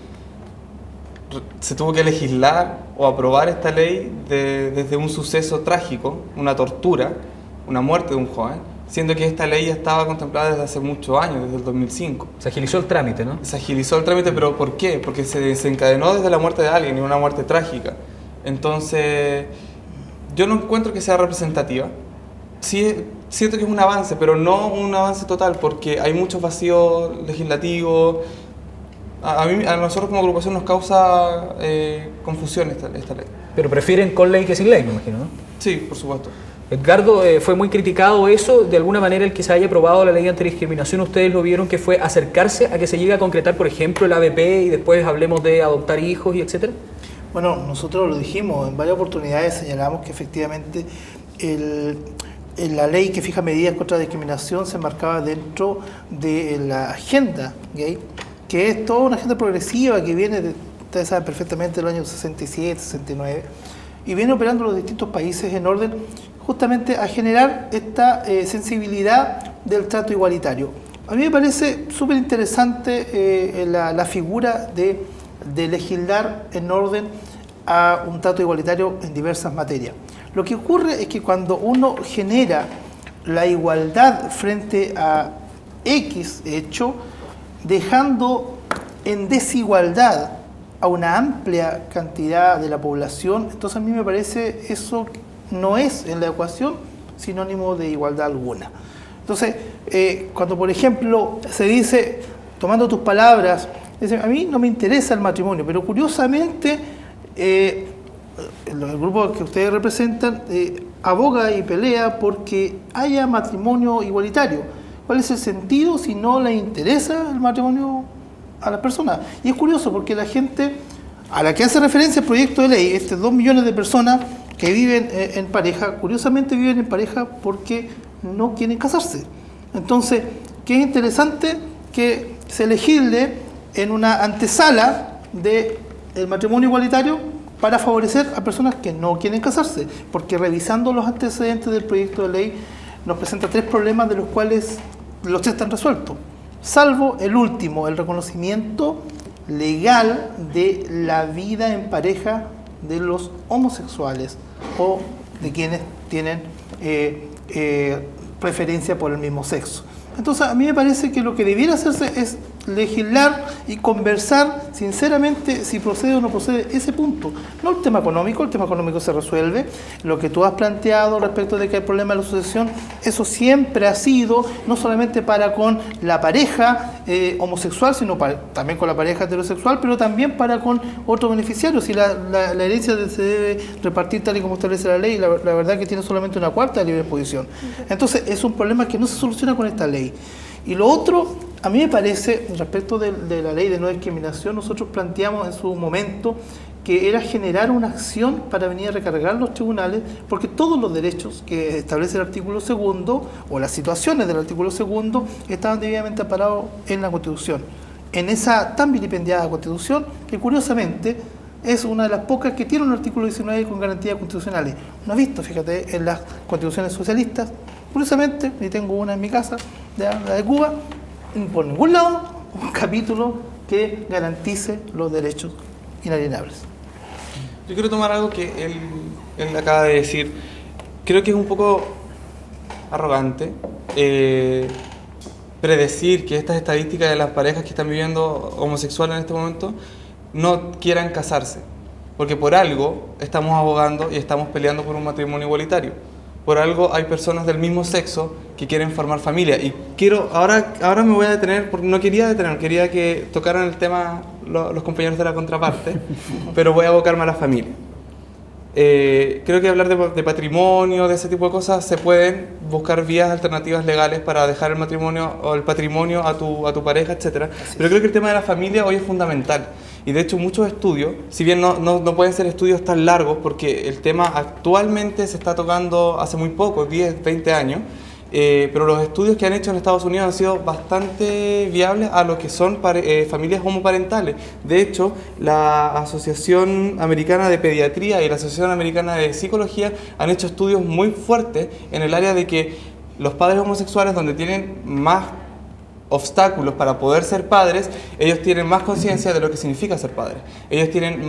se tuvo que legislar o aprobar esta ley desde un suceso trágico, una tortura, una muerte de un joven, siendo que esta ley ya estaba contemplada desde hace muchos años, desde el 2005. Se agilizó el trámite, ¿no? Se agilizó el trámite, pero ¿por qué? Porque se desencadenó desde la muerte de alguien y una muerte trágica. Entonces, yo no encuentro que sea representativa. Sí, siento que es un avance, pero no un avance total, porque hay muchos vacíos legislativos. A nosotros como agrupación nos causa confusión esta ley. Pero prefieren con ley que sin ley, me imagino, ¿no? Sí, por supuesto. Edgardo, fue muy criticado eso, de alguna manera el que se haya aprobado la ley antidiscriminación, ¿ustedes lo vieron que fue acercarse a que se llegue a concretar, por ejemplo, el ABP y después hablemos de adoptar hijos y etcétera? Bueno, nosotros lo dijimos, en varias oportunidades señalamos que efectivamente la ley que fija medidas contra la discriminación se marcaba dentro de la agenda gay, que es toda una agenda progresiva que viene, ustedes saben perfectamente, del año 67, 69, y viene operando en los distintos países en orden justamente a generar esta sensibilidad del trato igualitario. A mí me parece súper interesante la figura de legislar en orden a un trato igualitario en diversas materias. Lo que ocurre es que cuando uno genera la igualdad frente a X hecho, dejando en desigualdad a una amplia cantidad de la población, entonces a mí me parece eso no es en la ecuación sinónimo de igualdad alguna. Entonces, cuando por ejemplo se dice, tomando tus palabras, dice, a mí no me interesa el matrimonio, pero curiosamente el grupo que ustedes representan aboga y pelea porque haya matrimonio igualitario. ¿Cuál es el sentido si no le interesa el matrimonio a las personas? Y es curioso porque la gente a la que hace referencia el proyecto de ley, 2 millones de personas que viven en pareja, curiosamente viven en pareja porque no quieren casarse. Entonces, qué interesante que se legisle en una antesala del matrimonio igualitario para favorecer a personas que no quieren casarse, porque revisando los antecedentes del proyecto de ley nos presenta 3 problemas de los cuales los 3 están resueltos, salvo el último, el reconocimiento legal de la vida en pareja de los homosexuales o de quienes tienen preferencia por el mismo sexo. Entonces a mí me parece que lo que debiera hacerse es legislar y conversar sinceramente si procede o no procede ese punto. No el tema económico se resuelve. Lo que tú has planteado respecto de que hay problema de la sucesión, eso siempre ha sido, no solamente para con la pareja homosexual, sino también con la pareja heterosexual, pero también para con otros beneficiarios. Si la herencia se debe repartir tal y como establece la ley, la verdad que tiene solamente una cuarta de libre disposición. Entonces es un problema que no se soluciona con esta ley. Y lo otro, a mí me parece, respecto de la ley de no discriminación, nosotros planteamos en su momento que era generar una acción para venir a recargar los tribunales, porque todos los derechos que establece el artículo 2 o las situaciones del artículo 2 estaban debidamente amparados en la Constitución. En esa tan vilipendiada Constitución, que curiosamente es una de las pocas que tiene un artículo 19 con garantías constitucionales. No he visto, fíjate, en las constituciones socialistas, curiosamente, y tengo una en mi casa, la de Cuba, por ningún lado, un capítulo que garantice los derechos inalienables. Yo quiero tomar algo que él acaba de decir. Creo que es un poco arrogante predecir que estas estadísticas de las parejas que están viviendo homosexuales en este momento no quieran casarse, porque por algo estamos abogando y estamos peleando por un matrimonio igualitario. Por algo hay personas del mismo sexo que quieren formar familia. Y ahora me voy a detener, porque no quería que tocaran el tema los compañeros de la contraparte, pero voy a abocarme a la familia. Creo que hablar de patrimonio, de ese tipo de cosas, se pueden buscar vías alternativas legales para dejar el matrimonio o el patrimonio a tu pareja, etc. Pero creo que el tema de la familia hoy es fundamental. Y de hecho muchos estudios, si bien no pueden ser estudios tan largos, porque el tema actualmente se está tocando hace muy poco, 10, 20 años, pero los estudios que han hecho en Estados Unidos han sido bastante viables a lo que son familias homoparentales. De hecho, la Asociación Americana de Pediatría y la Asociación Americana de Psicología han hecho estudios muy fuertes en el área de que los padres homosexuales, donde tienen más obstáculos para poder ser padres, ellos tienen más conciencia de lo que significa ser padres. Ellos tienen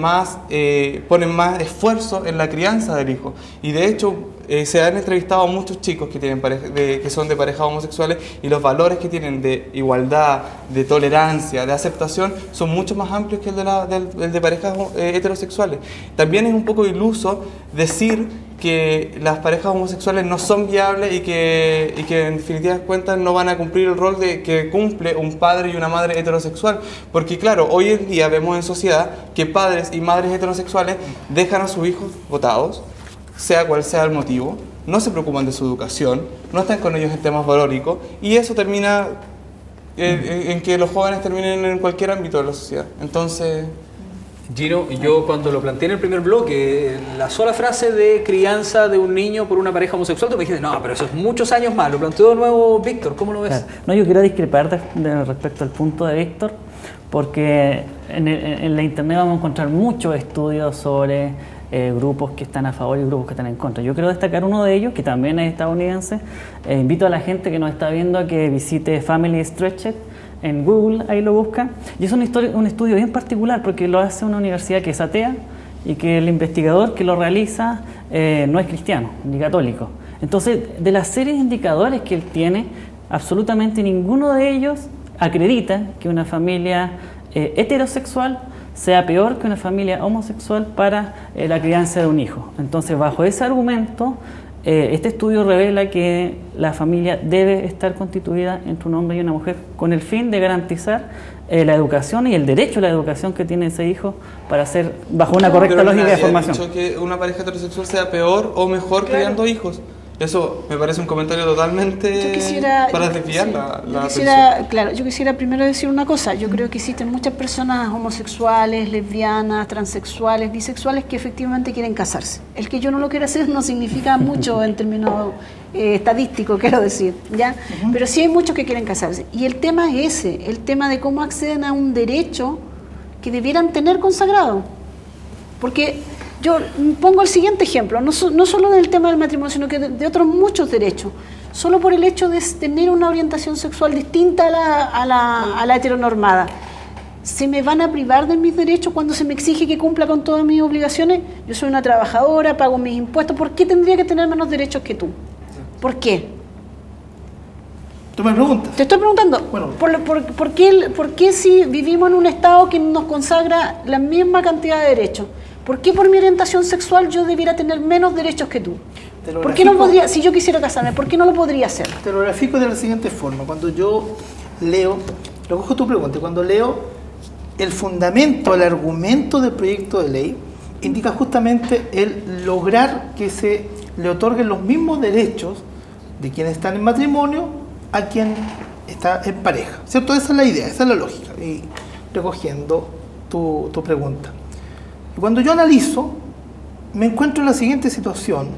ponen más esfuerzo en la crianza del hijo. Y de hecho, se han entrevistado a muchos chicos que tienen que son de parejas homosexuales, y los valores que tienen de igualdad, de tolerancia, de aceptación, son mucho más amplios que el de parejas heterosexuales. También es un poco iluso decir que las parejas homosexuales no son viables y que en definitiva cuentas no van a cumplir el rol que cumple un padre y una madre heterosexual, porque claro, hoy en día vemos en sociedad que padres y madres heterosexuales dejan a sus hijos botados, sea cual sea el motivo, no se preocupan de su educación, no están con ellos en temas valóricos, y eso termina en que los jóvenes terminen en cualquier ámbito de la sociedad. Entonces, Gino, yo cuando lo planteé en el primer bloque, la sola frase de crianza de un niño por una pareja homosexual, tú me dijiste, no, pero eso es muchos años más. Lo planteó de nuevo Víctor, ¿cómo lo ves? Claro. No, yo quiero discrepar respecto al punto de Víctor, porque en la internet vamos a encontrar muchos estudios sobre grupos que están a favor y grupos que están en contra. Yo quiero destacar uno de ellos, que también es estadounidense. Invito a la gente que nos está viendo a que visite Family Stretched en Google, ahí lo buscan. Y es un estudio bien particular, porque lo hace una universidad que es atea y que el investigador que lo realiza no es cristiano ni católico. Entonces, de la serie de indicadores que él tiene, absolutamente ninguno de ellos acredita que una familia heterosexual sea peor que una familia homosexual para la crianza de un hijo. Entonces, bajo ese argumento, este estudio revela que la familia debe estar constituida entre un hombre y una mujer con el fin de garantizar la educación y el derecho a la educación que tiene ese hijo para ser bajo una correcta lógica de formación. ¿Ha dicho que una pareja heterosexual sea peor o mejor criando hijos? Eso me parece un comentario totalmente para desviar la atención. Claro, yo quisiera primero decir una cosa. Yo creo que existen muchas personas homosexuales, lesbianas, transexuales, bisexuales que efectivamente quieren casarse. El que yo no lo quiera hacer no significa mucho en términos estadísticos, quiero decir, ¿ya? Pero sí hay muchos que quieren casarse. Y el tema es ese, el tema de cómo acceden a un derecho que debieran tener consagrado. Porque yo pongo el siguiente ejemplo, no solo del tema del matrimonio, sino que de otros muchos derechos. Solo por el hecho de tener una orientación sexual distinta a la heteronormada, ¿se me van a privar de mis derechos cuando se me exige que cumpla con todas mis obligaciones? Yo soy una trabajadora, pago mis impuestos, ¿por qué tendría que tener menos derechos que tú? ¿Por qué? ¿Tú me preguntas? Te estoy preguntando, bueno, ¿por qué si vivimos en un Estado que nos consagra la misma cantidad de derechos? ¿Por qué por mi orientación sexual yo debiera tener menos derechos que tú? ¿Por qué no podría, si yo quisiera casarme, por qué no lo podría hacer? Te lo grafico de la siguiente forma. Cuando yo leo, lo cojo tu pregunta, cuando leo el fundamento, el argumento del proyecto de ley, indica justamente el lograr que se le otorguen los mismos derechos de quienes están en matrimonio a quien está en pareja, ¿cierto? Esa es la idea, esa es la lógica. Y recogiendo tu pregunta. Y cuando yo analizo, me encuentro en la siguiente situación,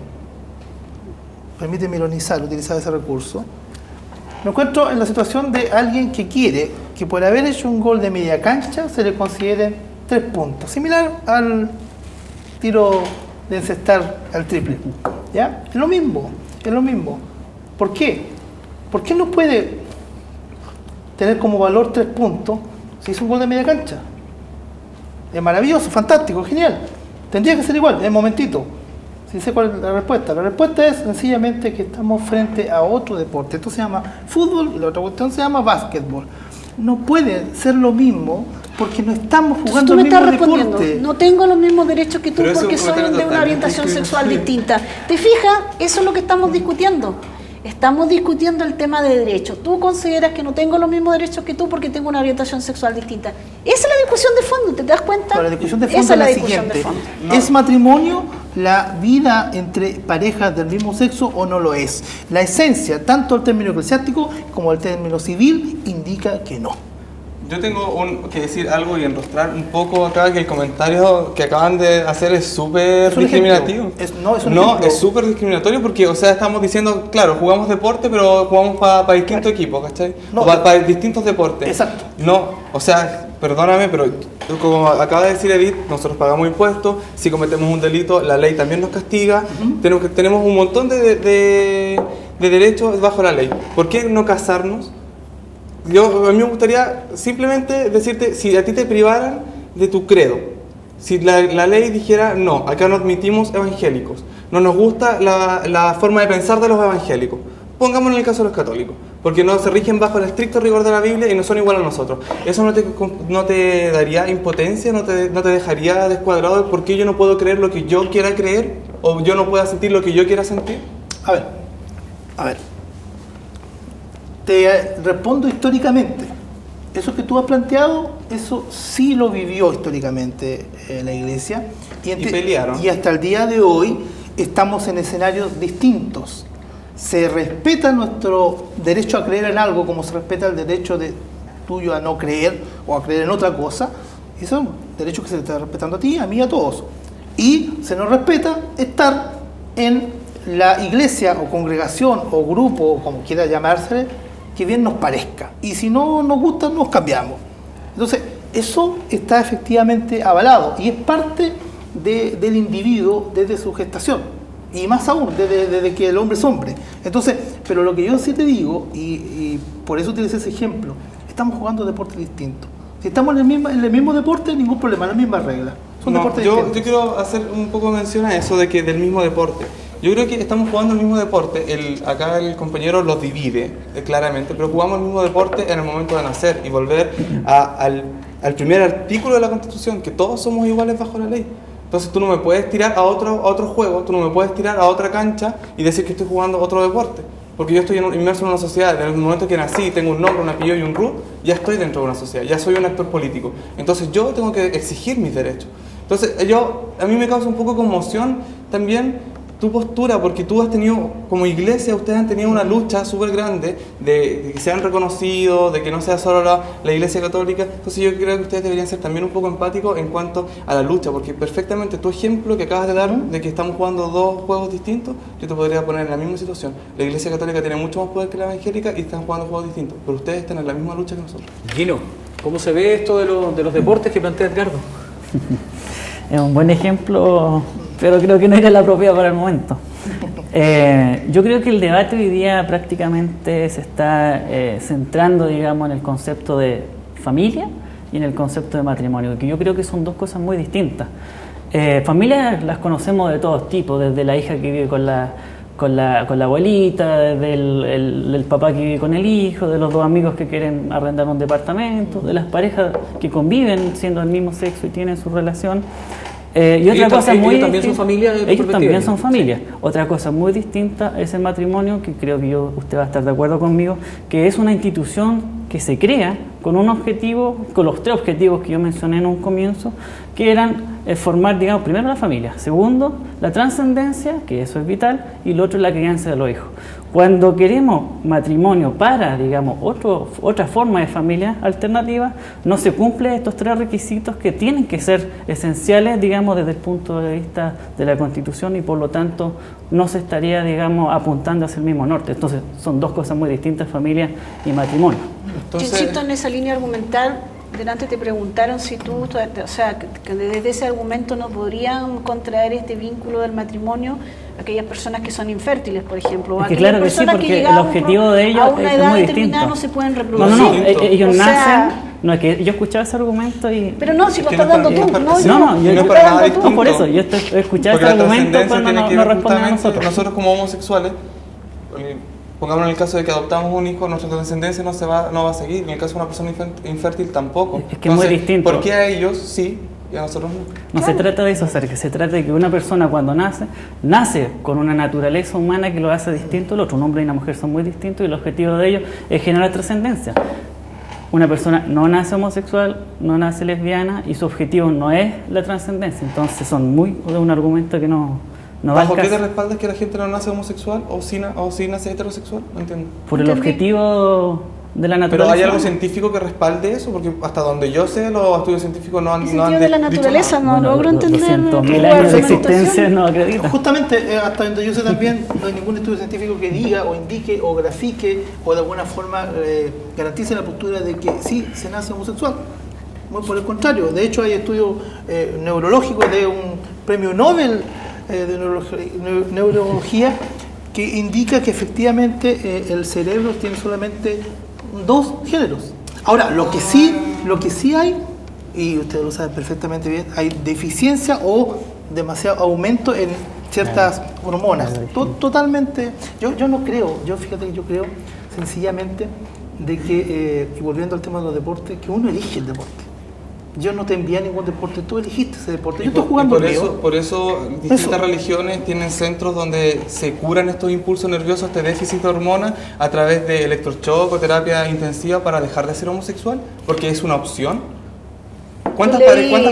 permíteme ironizar, utilizar ese recurso, me encuentro en la situación de alguien que quiere que por haber hecho un gol de media cancha se le consideren 3 puntos, similar al tiro de encestar al triple. ¿Ya? Es lo mismo, es lo mismo. ¿Por qué? ¿Por qué no puede tener como valor 3 puntos si hizo un gol de media cancha? Es maravilloso, fantástico, genial. Tendría que ser igual, en un momentito. Si sé cuál es la respuesta. La respuesta es sencillamente que estamos frente a otro deporte. Esto se llama fútbol y la otra cuestión se llama básquetbol. No puede ser lo mismo porque no estamos jugando el mismo deporte. No tengo los mismos derechos que tú porque soy de una orientación sexual distinta. ¿Te fijas? Eso es lo que estamos discutiendo. Estamos discutiendo el tema de derechos. Tú consideras que no tengo los mismos derechos que tú porque tengo una orientación sexual distinta. Esa es la discusión de fondo, ¿te das cuenta? Pero la discusión de fondo es la siguiente. ¿Es matrimonio la vida entre parejas del mismo sexo o no lo es? La esencia, tanto el término eclesiástico como el término civil, indica que no. Yo tengo que decir algo y enrostrar un poco acá, que el comentario que acaban de hacer es súper discriminativo. Es súper discriminatorio porque, o sea, estamos diciendo, claro, jugamos deporte, pero jugamos para distintos equipos, ¿cachai? No, para distintos deportes. Exacto. No, o sea, perdóname, pero como acaba de decir Edith, nosotros pagamos impuestos, si cometemos un delito, la ley también nos castiga, tenemos un montón de derechos bajo la ley. ¿Por qué no casarnos? A mí me gustaría simplemente decirte, si a ti te privaran de tu credo, si la ley dijera, no, acá no admitimos evangélicos, no nos gusta la forma de pensar de los evangélicos, pongámonos en el caso de los católicos, porque no se rigen bajo el estricto rigor de la Biblia y no son igual a nosotros. ¿Eso no te daría impotencia, no te dejaría descuadrado de por qué yo no puedo creer lo que yo quiera creer o yo no pueda sentir lo que yo quiera sentir? A ver. Te respondo históricamente. Eso que tú has planteado, eso sí lo vivió históricamente la Iglesia. Y pelearon. Y hasta el día de hoy estamos en escenarios distintos. Se respeta nuestro derecho a creer en algo como se respeta el derecho tuyo a no creer o a creer en otra cosa. Y son derechos que se le están respetando a ti, a mí, a todos. Y se nos respeta estar en la iglesia o congregación o grupo, o como quiera llamársele, que bien nos parezca. Y si no nos gusta, nos cambiamos. Entonces, eso está efectivamente avalado y es parte del individuo desde su gestación. Y más aún, desde que el hombre es hombre. Entonces, pero lo que yo sí te digo, y por eso utilicé ese ejemplo, estamos jugando deportes distintos. Si estamos en el mismo deporte, ningún problema, las mismas reglas. Son deportes distintos. Yo quiero hacer un poco mención a eso de que del mismo deporte. Yo creo que estamos jugando el mismo deporte, acá el compañero los divide claramente, pero jugamos el mismo deporte en el momento de nacer y volver al primer artículo de la Constitución, que todos somos iguales bajo la ley. Entonces tú no me puedes tirar a otro juego, tú no me puedes tirar a otra cancha y decir que estoy jugando otro deporte, porque yo estoy inmerso en una sociedad. En el momento que nací, tengo un nombre, un apellido y un RUT, ya estoy dentro de una sociedad, ya soy un actor político. Entonces yo tengo que exigir mis derechos. Entonces a mí me causa un poco conmoción también tu postura, porque tú has tenido, como iglesia, ustedes han tenido una lucha súper grande de que sean reconocidos, de que no sea solo la iglesia católica. Entonces yo creo que ustedes deberían ser también un poco empáticos en cuanto a la lucha, porque perfectamente tu ejemplo que acabas de dar de que estamos jugando dos juegos distintos, yo te podría poner en la misma situación. La iglesia católica tiene mucho más poder que la evangélica y están jugando juegos distintos, pero ustedes están en la misma lucha que nosotros. Gino, ¿cómo se ve esto de los deportes que plantea Edgardo? Es un buen ejemplo, pero creo que no era la apropiada para el momento. Yo creo que el debate hoy día prácticamente se está centrando, digamos, en el concepto de familia y en el concepto de matrimonio, que yo creo que son dos cosas muy distintas. Familias las conocemos de todos tipos, desde la hija que vive con la abuelita, desde el papá que vive con el hijo, de los dos amigos que quieren arrendar un departamento, de las parejas que conviven siendo del mismo sexo y tienen su relación. Y otra cosa muy ellos también son familias. Ellos también son familias. Otra cosa muy distinta es el matrimonio, que creo que usted va a estar de acuerdo conmigo, que es una institución que se crea con un objetivo, con los 3 objetivos que yo mencioné en un comienzo, que eran formar, digamos, primero la familia, segundo, la trascendencia, que eso es vital, y lo otro es la crianza de los hijos. Cuando queremos matrimonio para, digamos, otra forma de familia alternativa, no se cumplen estos 3 requisitos que tienen que ser esenciales, digamos, desde el punto de vista de la Constitución, y por lo tanto no se estaría, digamos, apuntando hacia el mismo norte. Entonces son 2 cosas muy distintas, familia y matrimonio. Entonces, yo insisto en esa línea argumental. Delante te preguntaron si tú, o sea, que desde ese argumento no podrían contraer este vínculo del matrimonio aquellas personas que son infértiles, por ejemplo, o aquellas claro que personas sí, porque que llegan el objetivo de ellos a una es edad muy determinada distinto. no se pueden reproducir. No, ellos o sea, nacen. No, es que yo escuchaba ese argumento y... Pero no, si lo estás dando tú. Yo para nada distinto. por eso, yo he escuchado ese argumento cuando no responden a nosotros. Nosotros como homosexuales, pongamos en el caso de que adoptamos un hijo, nuestra descendencia no va a seguir. En el caso de una persona infértil tampoco. Es que es muy distinto. ¿Por qué a ellos sí y a nosotros no? No se trata de eso, se trata de que una persona cuando nace con una naturaleza humana que lo hace distinto al otro. Un hombre y una mujer son muy distintos y el objetivo de ellos es generar trascendencia. Una persona no nace homosexual, no nace lesbiana y su objetivo no es la trascendencia. Entonces son de un argumento que no va al ¿Bajo qué caso. te respaldas que la gente no nace homosexual o si nace heterosexual? No entiendo. Por el objetivo de la naturaleza. ¿Pero hay algo científico que respalde eso? Porque hasta donde yo sé, los estudios científicos no han dicho nada. de la naturaleza no logro entender. 200.000 años de existencia no acredita. Justamente, hasta donde yo sé también, no hay ningún estudio científico que diga o indique o grafique o de alguna forma garantice la postura de que sí se nace homosexual. Muy por el contrario. De hecho, hay estudios neurológicos de un premio Nobel de neurología que indica que efectivamente el cerebro tiene solamente 2 géneros. Ahora, lo que sí hay, y ustedes lo saben perfectamente bien, hay deficiencia o demasiado aumento en ciertas hormonas. Totalmente. Yo no creo, fíjate que yo creo sencillamente de que, y volviendo al tema de los deportes, que uno elige el deporte. Yo no te envié a ningún deporte, tú elegiste ese deporte. Yo estoy jugando por eso distintas religiones tienen centros donde se curan estos impulsos nerviosos, este déficit de hormonas, a través de electroshock o terapia intensiva para dejar de ser homosexual, porque es una opción. ¿Cuántas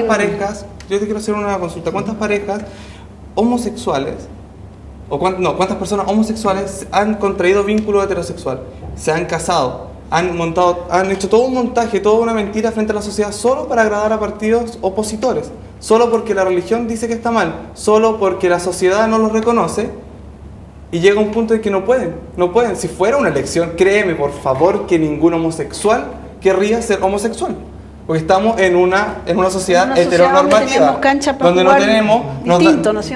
parejas, yo te quiero hacer una consulta, cuántas parejas homosexuales, cuántas personas homosexuales han contraído vínculo heterosexual, se han casado, han hecho todo un montaje, toda una mentira frente a la sociedad solo para agradar a partidos opositores, solo porque la religión dice que está mal, solo porque la sociedad no los reconoce, y llega un punto en que no pueden. Si fuera una elección, créeme por favor que ningún homosexual querría ser homosexual, porque estamos en una sociedad heteronormativa donde no tenemos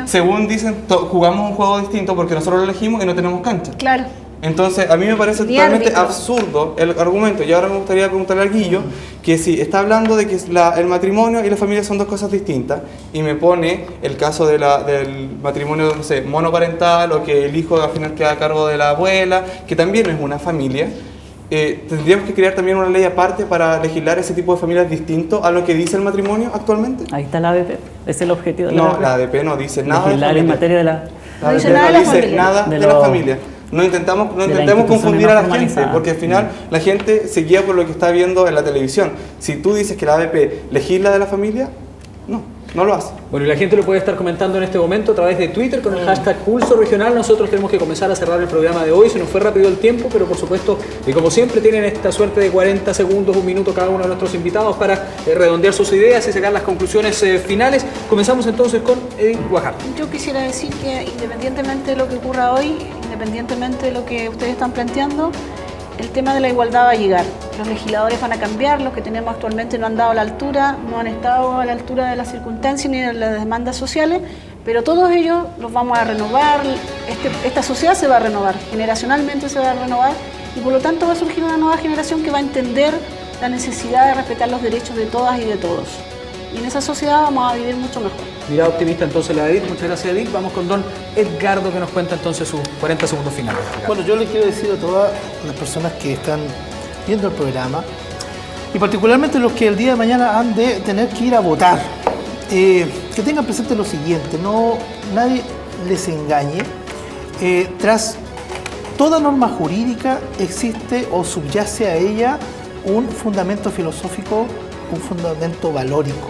según dicen, jugamos un juego distinto porque nosotros lo elegimos y no tenemos cancha. Claro. Entonces, a mí me parece totalmente absurdo el argumento, y ahora me gustaría preguntarle a Guillo, que si está hablando de que el matrimonio y la familia son 2 cosas distintas, y me pone el caso del matrimonio, no sé, monoparental, o que el hijo al final queda a cargo de la abuela, que también es una familia, ¿tendríamos que crear también una ley aparte para legislar ese tipo de familias distinto a lo que dice el matrimonio actualmente? Ahí está la ADP, es el objetivo de la ADP. No, la ADP no dice nada de legislar en materia de la... No dice nada de la familia. No intentemos confundir a la gente, porque al final la gente se guía por lo que está viendo en la televisión. Si tú dices que la ADP legisla de la familia, no lo hace. Bueno, y la gente lo puede estar comentando en este momento a través de Twitter con el hashtag Pulso Regional. Nosotros tenemos que comenzar a cerrar el programa de hoy, se nos fue rápido el tiempo, pero por supuesto, y como siempre, tienen esta suerte de 40 segundos, 1 minuto cada uno de nuestros invitados para redondear sus ideas y sacar las conclusiones finales. Comenzamos entonces con Edith Guajardo. Yo quisiera decir que independientemente de lo que ocurra hoy, independientemente de lo que ustedes están planteando, el tema de la igualdad va a llegar. Los legisladores van a cambiar, los que tenemos actualmente no han dado a la altura, no han estado a la altura de las circunstancias ni de las demandas sociales, pero todos ellos los vamos a renovar, esta sociedad se va a renovar, generacionalmente se va a renovar, y por lo tanto va a surgir una nueva generación que va a entender la necesidad de respetar los derechos de todas y de todos. Y en esa sociedad vamos a vivir mucho mejor. Mirada optimista entonces la de Edith. Muchas gracias, Edith. Vamos con don Edgardo, que nos cuenta entonces sus 40 segundos finales. Bueno, yo le quiero decir a todas las personas que están viendo el programa, y particularmente los que el día de mañana han de tener que ir a votar, que tengan presente lo siguiente: nadie les engañe. Tras toda norma jurídica existe o subyace a ella un fundamento filosófico, un fundamento valórico.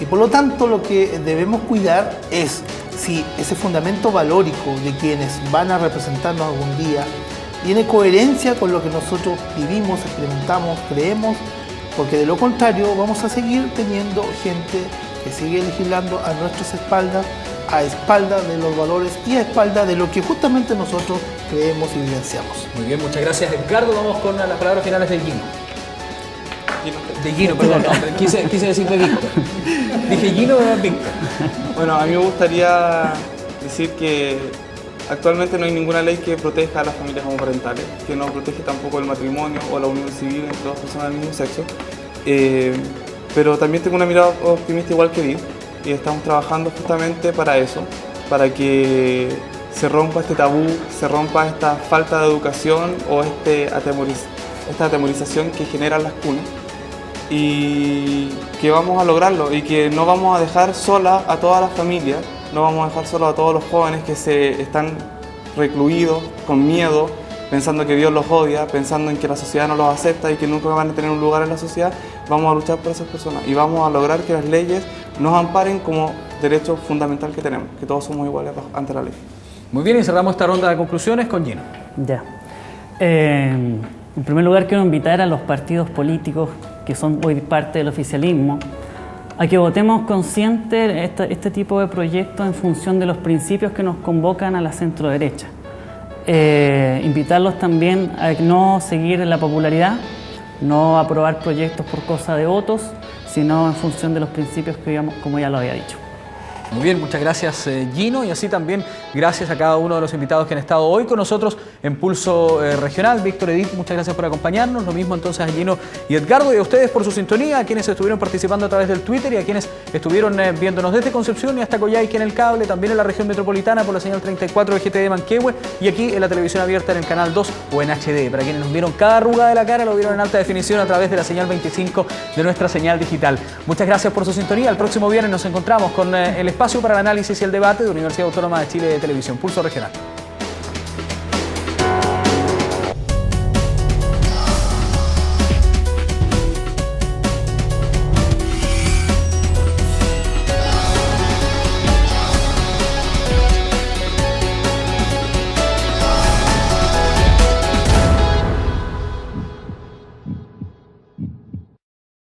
Y por lo tanto lo que debemos cuidar es si ese fundamento valórico de quienes van a representarnos algún día tiene coherencia con lo que nosotros vivimos, experimentamos, creemos, porque de lo contrario vamos a seguir teniendo gente que sigue legislando a nuestras espaldas, a espaldas de los valores y a espaldas de lo que justamente nosotros creemos y vivenciamos. Muy bien, muchas gracias, Edgardo. Vamos con las palabras finales de Gino. De Gino, perdón, no, quise decir de Víctor. Dije Gino, pero es Víctor. Bueno, a mí me gustaría decir que actualmente no hay ninguna ley que proteja a las familias homoparentales, que no protege tampoco el matrimonio o la unión civil entre dos personas del mismo sexo. Pero también tengo una mirada optimista igual que Edith, y estamos trabajando justamente para eso, para que se rompa este tabú, se rompa esta falta de educación o esta atemorización que generan las cunas, y que vamos a lograrlo y que no vamos a dejar sola a toda la familia, no vamos a dejar solo a todos los jóvenes que se están recluidos, con miedo, pensando que Dios los odia, pensando en que la sociedad no los acepta y que nunca van a tener un lugar en la sociedad. Vamos a luchar por esas personas y vamos a lograr que las leyes nos amparen como derecho fundamental que tenemos, que todos somos iguales ante la ley. Muy bien, y cerramos esta ronda de conclusiones con Gino. Ya. En primer lugar, quiero invitar a los partidos políticos que son hoy parte del oficialismo a que votemos consciente este tipo de proyectos en función de los principios que nos convocan a la centro-derecha. Invitarlos también a no seguir la popularidad, no aprobar proyectos por cosa de votos, sino en función de los principios que digamos, como ya lo había dicho. Muy bien, muchas gracias Gino, y así también gracias a cada uno de los invitados que han estado hoy con nosotros en Pulso Regional. Víctor, Edith, muchas gracias por acompañarnos, lo mismo entonces a Gino y Edgardo, y a ustedes por su sintonía, a quienes estuvieron participando a través del Twitter y a quienes estuvieron viéndonos desde Concepción y hasta Coyhaique en el cable, también en la región metropolitana por la señal 34 de GT de Manquehue, y aquí en la televisión abierta en el canal 2 o en HD. Para quienes nos vieron cada arruga de la cara, lo vieron en alta definición a través de la señal 25 de nuestra señal digital. Muchas gracias por su sintonía. El próximo viernes nos encontramos con el espacio para el análisis y el debate de Universidad Autónoma de Chile de Televisión. Pulso Regional.